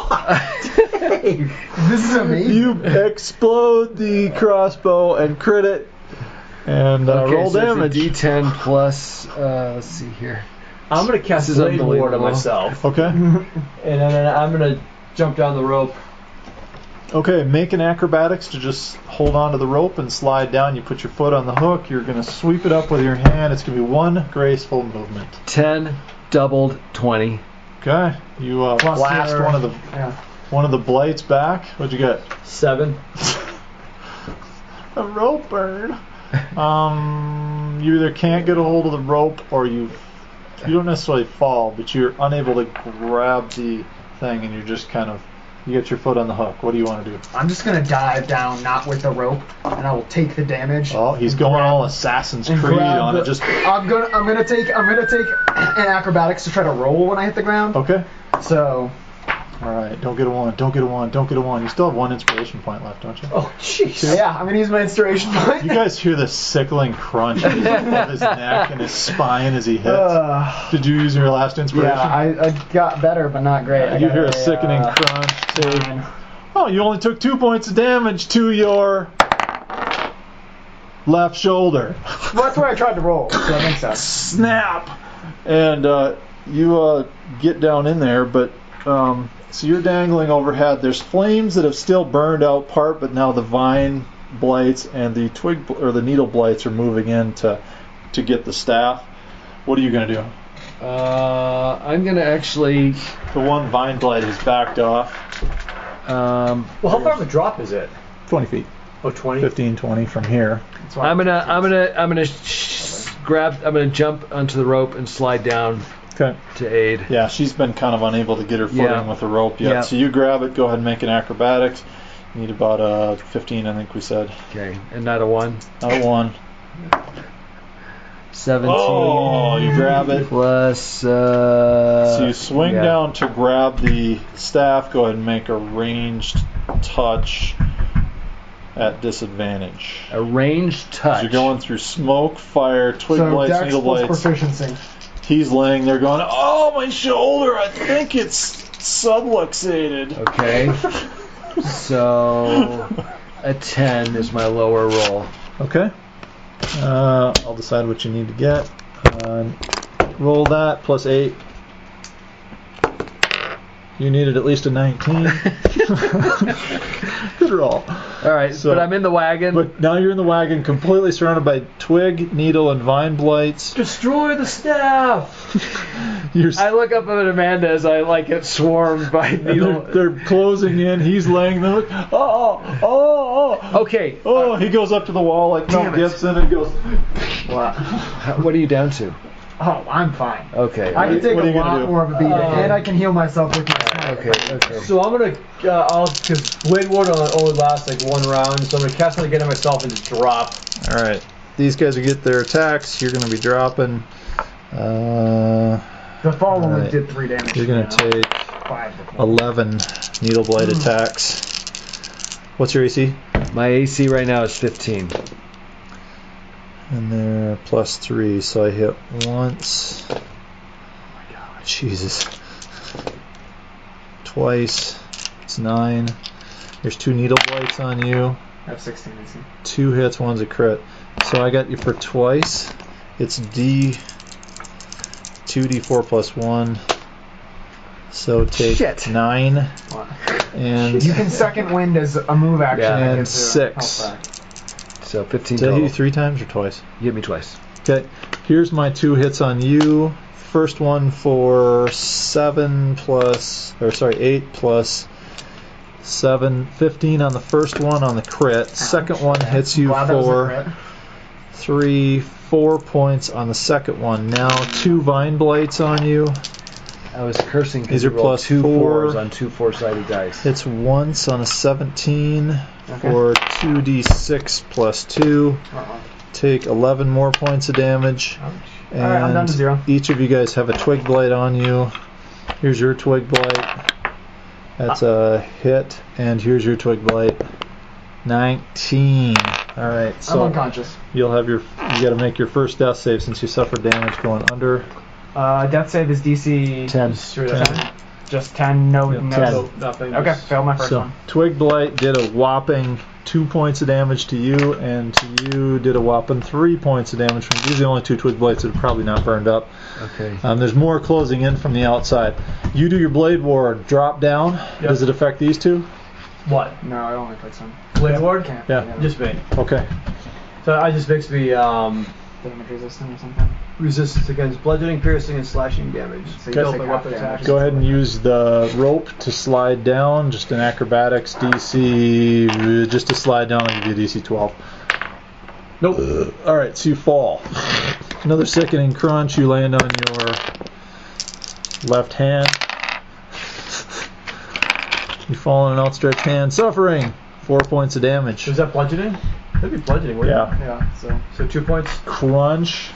Hey, this is amazing. You explode the crossbow and crit it, and Okay, roll so damage. It's a D10 plus. Let's see here. I'm gonna cast This is Blade Ward on unbelievable. myself, Okay. and then I'm gonna jump down the rope. Okay. Make an acrobatics to just hold on to the rope and slide down. You put your foot on the hook. You're gonna sweep it up with your hand. It's gonna be one graceful movement. 10 doubled 20. Okay. You Plus blast your- one of the blights back. What'd you get? 7. A rope burn. You either can't get a hold of the rope or you don't necessarily fall, but you're unable to grab the thing, and you're just kind of you get your foot on the hook. What do you want to do? I'm just gonna dive down, not with the rope, and I will take the damage. Oh, he's going all Assassin's and Creed grab on the- it. Just I'm gonna take an acrobatics to try to roll when I hit the ground. okay. So All right. Don't get a one. Don't get a one. Don't get a one. You still have one inspiration point left, don't you? Oh, jeez. yeah, I'm gonna use my inspiration point. You guys hear the sickling crunch of his neck and his spine as he hits. Did you use your last inspiration? Yeah, I got better, but not great. I You got hear a sickening crunch. Save. 9. Oh, you only took 2 points of damage to your left shoulder. Well, that's where I tried to roll, so that makes sense. Snap! And you get down in there, but so you're dangling overhead. There's flames that have still burned out part, but now the vine blights and the the needle blights are moving in to get the staff. What are you going to do? I'm going to actually. The one vine blight is backed off. Um, Well, how far of a drop is it? 20 feet. Oh, 20? 15, 20 from here. I'm gonna jump onto the rope and slide down Okay. to aid. Yeah, she's been kind of unable to get her footing Yeah. with the rope yet. Yeah. So you grab it, go ahead and make an acrobatics. You need about 15, I think we said. Okay, and not a 1. Not a 1. 17 Oh, you grab it. plus. So you swing yeah. down to grab the staff. Go ahead and make a ranged touch at disadvantage. A ranged touch. You're going through smoke, fire, twig So blights, Dex needle plus blights. proficiency. He's laying there going, "Oh, my shoulder! I think it's subluxated." Okay. So a 10 is my lower roll. Okay. I'll decide what you need to get. Roll that plus 8. You needed at least a 19. Good roll. All right, So- but I'm in the wagon. But now you're in the wagon, completely surrounded by twig, needle, and vine blights. Destroy the staff! You're, I look up at Amanda as I get swarmed by and needle. they're closing in. He's laying there. Oh. Okay. Oh, he goes up to the wall like Mel Damn it. Gibson and goes. What are you down to? Oh, I'm fine. Okay. I can take What are a you gonna lot do? more of a beat, and I can heal myself with my smite. Okay. So I'm gonna, because Blade Ward only lasts like one round, so I'm gonna cast it again on myself and just drop. All right. These guys will get their attacks. You're going to be dropping. The fall only Right. did 3 damage. You're going to take 5 before. 11 needle blade attacks. What's your AC? My AC right now is 15. And they're +3, so I hit once. Oh my god. Jesus. Twice. It's 9. There's 2 needle blights on you. I have 16 AC. 2 hits, one's a crit. So I got you for twice. It's 2d4 plus 1. So take Shit. 9 Wow. and You can second wind as a move action. Yeah. that And gives you 6. health back. So 15 Did I hit total. you 3 times or twice? You hit me twice. Okay, here's my 2 hits on you. First one for 8 plus 7, 15 on the first one on the crit. Second one hits you Glad that was a for crit. 4 points on the second one. Now 2 vine blights on you. I was cursing because These you are rolled plus 2 4. 4s on 2 4-sided dice. Hits once on a 17 Okay. for 2d6 plus 2. Uh-oh. Take 11 more points of damage. Ouch. And Alright, I'm down to 0. each of you guys have a twig blight on you. Here's your twig blight. That's a hit. And here's your twig blight. 19. Alright, I'm so unconscious. you gotta make your first death save since you suffered damage going under. Death save is DC 10. Straight up. 10. Just 10, no, Yeah, no. 10. So nothing. Okay, just- failed my first So one. twig blight did a whopping 2 points of damage to you, and to you did a whopping 3 points of damage. These are the only 2 twig blights that are probably not burned up. Okay. There's more closing in from the outside. You do your blade ward, drop down. Yep. Does it affect these 2? What? No, I only played some. Blade Ward? Can't. Yeah. Just me. Okay. So I just makes me Damage resistant or something. resistance against bludgeoning, piercing, and slashing damage. So you Built take my half weapon damage. attack. Go ahead and use the rope to slide down. Just an acrobatics DC. Just to slide down, I'll give you a DC 12. Nope. Alright, so you fall. Another sickening crunch. You land on your left hand. You fall on an outstretched hand, suffering 4 points of damage. Is that bludgeoning? That'd be bludgeoning, wouldn't it? Yeah. Yeah, so. So 2 points. Crunch.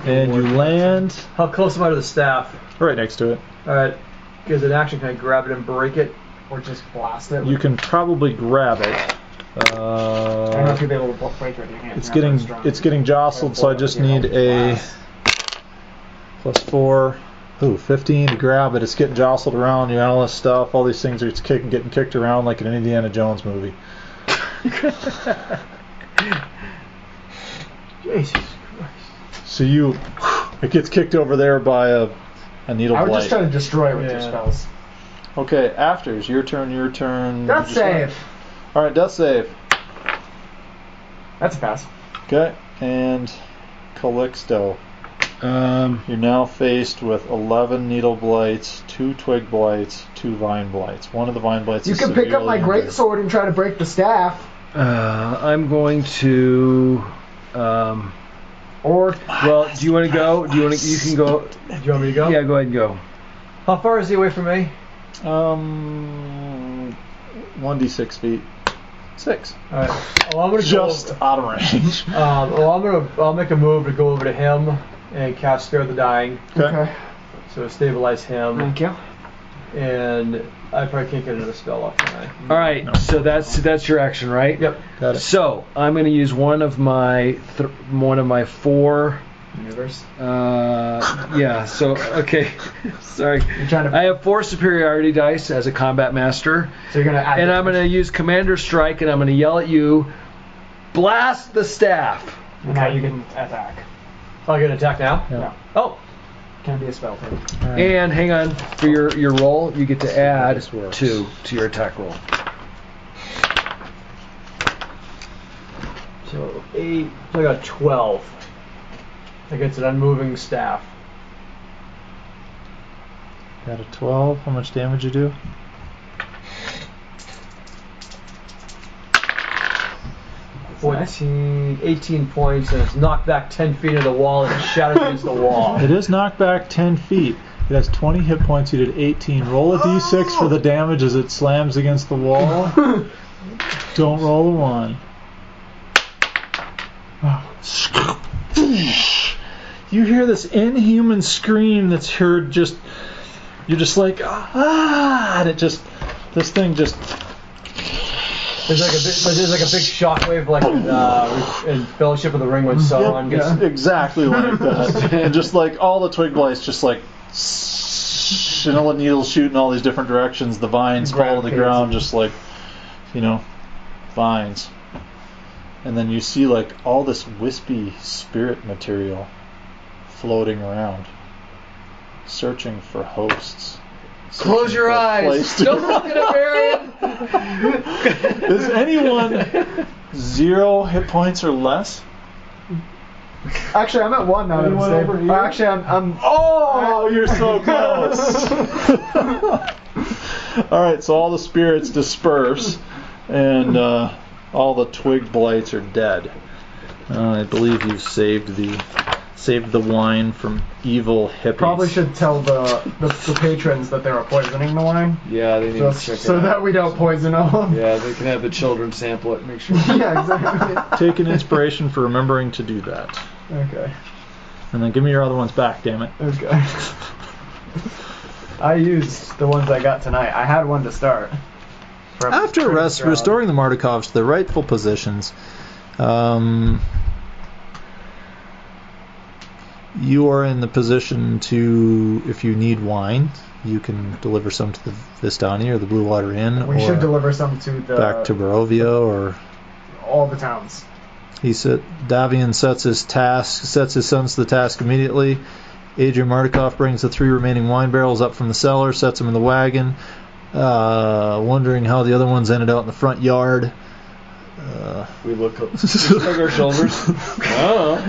And you land How close am I to the staff? right next to it. Alright. As an action, can I grab it and break it? Or just blast it. You can probably grab it. I don't know if you'll be able to break it with your hand. It's You're not getting very strong. it's getting jostled, so I just You're need a blast. +4. Ooh, 15 to grab it. It's getting jostled around. You got all this stuff. All these things are getting kicked around like in an Indiana Jones movie. Jesus Christ. So it gets kicked over there by a needle I would blade. just try to destroy it with your Yeah. spells. Okay, afters. Your turn. Death Just- save! All right, death save. That's a pass. Okay, and Calixto. You're now faced with 11 needle blights, 2 twig blights, 2 vine blights. One of the vine blights You is can pick up my severely great sword and try to break the staff. I'm going to. Or Well, do you want to go? Do you want to? You can go. Do you want me to go? Yeah, go ahead and go. How far is he away from me? 1d6 feet. 6. Alright. Well, I'm gonna Just go. out of range. I'll make a move to go over to him and cast Spare the Dying. okay. So stabilize him. Thank you. And I probably can't get another spell off, can I? All right. So that's your action, right? Yep. Got it. So I'm going to use one of my 4. Universe. Yeah. So okay. Sorry. You're trying to. I have 4 superiority dice as a combat master, So you're gonna add. and I'm going to use Commander Strike, and I'm going to yell at you, blast the staff. And now you can attack. Oh, I get an attack now? Yeah. No. Oh. Can be a spell too. All right. And hang on, for your roll, you get to add This works. 2 to your attack roll. So 8. So I got 12. Against an unmoving staff. Got a 12. How much damage you do? 14, 18 points, and it's knocked back 10 feet into the wall and shatters against the wall. It is knocked back 10 feet. It has 20 hit points. You did 18. Roll a d6 for the damage as it slams against the wall. Don't roll a 1. You hear this inhuman scream that's heard just... You're just like, ah! And it just... This thing just... There's like a big shockwave, like in Fellowship of the Ring when Sauron gets. It's exactly like that. And just like all the twig blights, just like and all the needles shoot in all these different directions. The vines fall to the ground, just like vines. And then you see like all this wispy spirit material floating around, searching for hosts. Close your eyes. Don't look at a Marion. Is anyone 0 hit points or less? Actually, I'm at 1 now. Anyone over here? Actually, I'm. Oh, you're so close. All right, so all the spirits disperse, and all the twig blights are dead. I believe you've saved the wine from evil hippies. Probably should tell the patrons that they are poisoning the wine. Yeah, they need to check it so out. that we don't poison them. Yeah, they can have the children sample it. Make sure. Yeah, exactly. Take an inspiration for remembering to do that. Okay. And then give me your other ones back, damn it. Okay. I used the ones I got tonight. I had one to start. After restoring the Mardikovs to their rightful positions, you are in the position to, if you need wine, you can deliver some to the Vistani or the Blue Water Inn. We should deliver some to the back to Barovia or all the towns. Davian sets his sons to the task immediately. Adrian Mardikov brings the 3 remaining wine barrels up from the cellar, sets them in the wagon, wondering how the other ones ended out in the front yard. We look up our shoulders. Oh,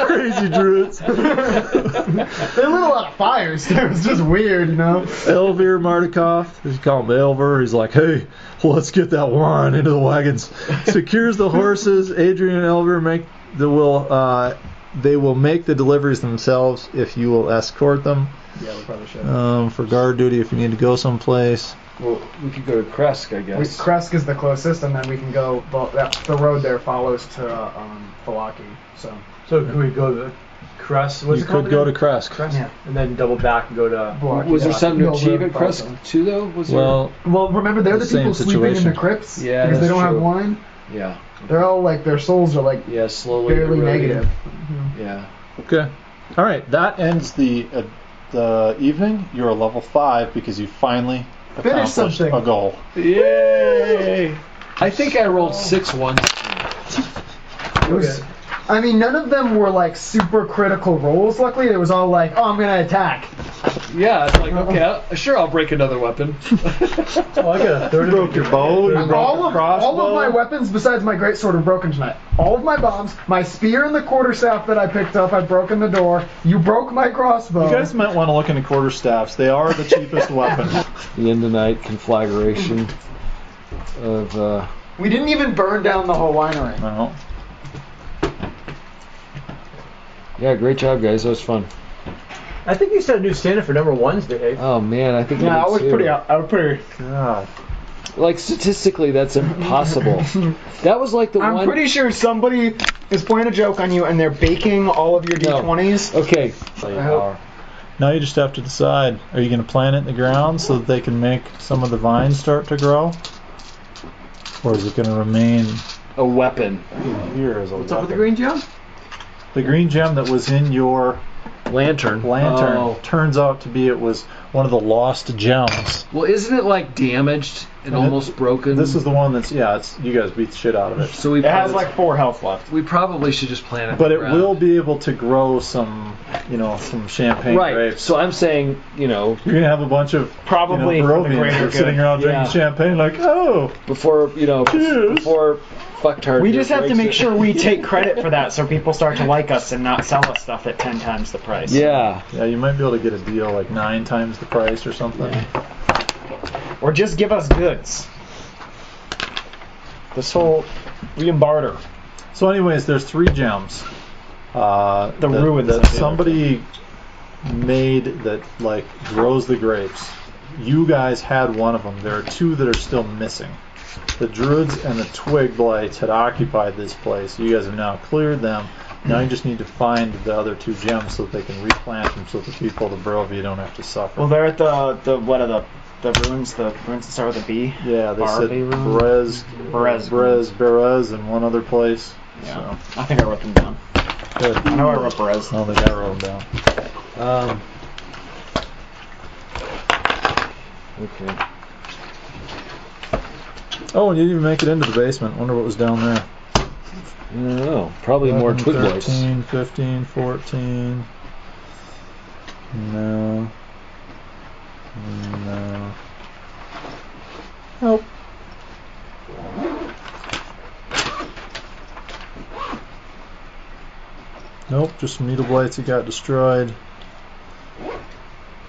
crazy druids. They lit a lot of fires. It was just weird, Elvir Mardikov, you call him Elver. He's like, hey, let's get that wine into the wagons. Secures the horses. Adrian and Elvir they will make the deliveries themselves if you will escort them. Yeah, we probably should. For guard duty if you need to go someplace. Well, we could go to Kresk, I guess. Kresk is the closest, and then we can go. The road there follows to Falaki. So can we go to Crest? You could go to Kresk. Yeah. And then double back and go to. Was there something to achieve at Kresk too, though? Well, remember they're the people sleeping in the crypts. Yeah, because they don't true. have wine. Yeah. They're all like their souls are like slowly barely eroding. negative. Yeah. Okay. All right. That ends the evening. You're a level 5 because you finally finished something. A goal. Yay! I think I rolled 6 once. It was, I mean, none of them were like super critical rolls. Luckily, it was all like, oh, I'm gonna attack. Yeah, it's like, okay, sure, I'll break another weapon. Oh, I got a third. Broke your bow. You broke the crossbow. All of my weapons, besides my greatsword, are broken tonight. All of my bombs, my spear and the quarterstaff that I picked up, I've broken the door. You broke my crossbow. You guys might want to look into quarterstaffs. They are the cheapest weapon. The end of night conflagration of. We didn't even burn down the whole winery. No. Yeah, great job, guys. That was fun. I think you set a new standard for number 1s, Dave. Oh man, I think Yeah, I was pretty. God. Like statistically, that's impossible. That was like the one. I'm pretty sure somebody is playing a joke on you, and they're baking all of your d20s. Okay. Now you just have to decide: are you going to plant it in the ground so that they can make some of the vines start to grow, or is it going to remain A weapon. here as a What's weapon? up with the green gem? The green gem that was in your Lantern. lantern turns out to be it was one of the lost gems. Well, isn't it like damaged and almost broken? This is the one that's you guys beat the shit out of it. So we It has like 4 health left. we probably should just plant it. But in it the will ground. be able to grow some champagne right. grapes. So I'm saying, You're gonna have a bunch of Probably for the Barovians greater that are good. sitting around drinking Yeah. champagne like, oh, before Cheers. before fucktard. We here just have to breaks make it. sure we take credit for that, so people start to like us and not sell us stuff at 10 times the price. Yeah. yeah, you might be able to get a deal like 9 times the price or something. Or just give us goods. This whole We can barter. So, anyways, there's 3 gems. The ruins that of the somebody made that like grows the grapes. You guys had one of them. There are 2 that are still missing. The druids and the twig blights had occupied this place. You guys have now cleared them. Now you just need to find the other 2 gems so that they can replant them so that the people of the Barovia don't have to suffer. Well, they're at the what are the ruins? The ruins that start with a B. Yeah, they said Berez. Berez, and one other place. Yeah, So. I think I wrote them down. Good. I know I wrote Berez. Oh, they got wrote them down. Okay. Oh, and you didn't even make it into the basement. Wonder what was down there. I don't know. Probably more twig blights. 13, 15, 14. No. No. Nope. Nope, just some needle blights that got destroyed.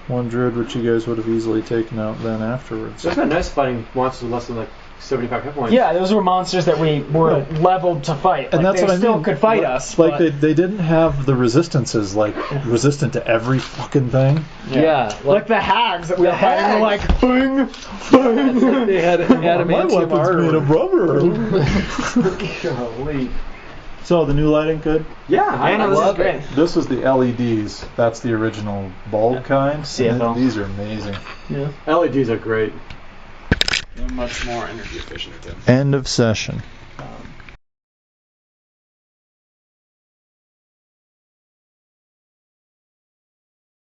1 druid, which you guys would have easily taken out then afterwards. It's been nice fighting monsters with less than like 75 hit points. Yeah, those were monsters that we were leveled to fight. And like, that's they what I still mean. could fight us. Like but they didn't have the resistances, like resistant to every fucking thing. Yeah. like the hags that we were fighting were like, boing, boing. They had My adamantium weapon's made of armor. rubber. Golly. So the new lighting good? Yeah, I know, this is love great. it. This was the LEDs. That's the original bulb kind. CFL. These are amazing. LEDs are great. They're much more energy efficient too. End of session.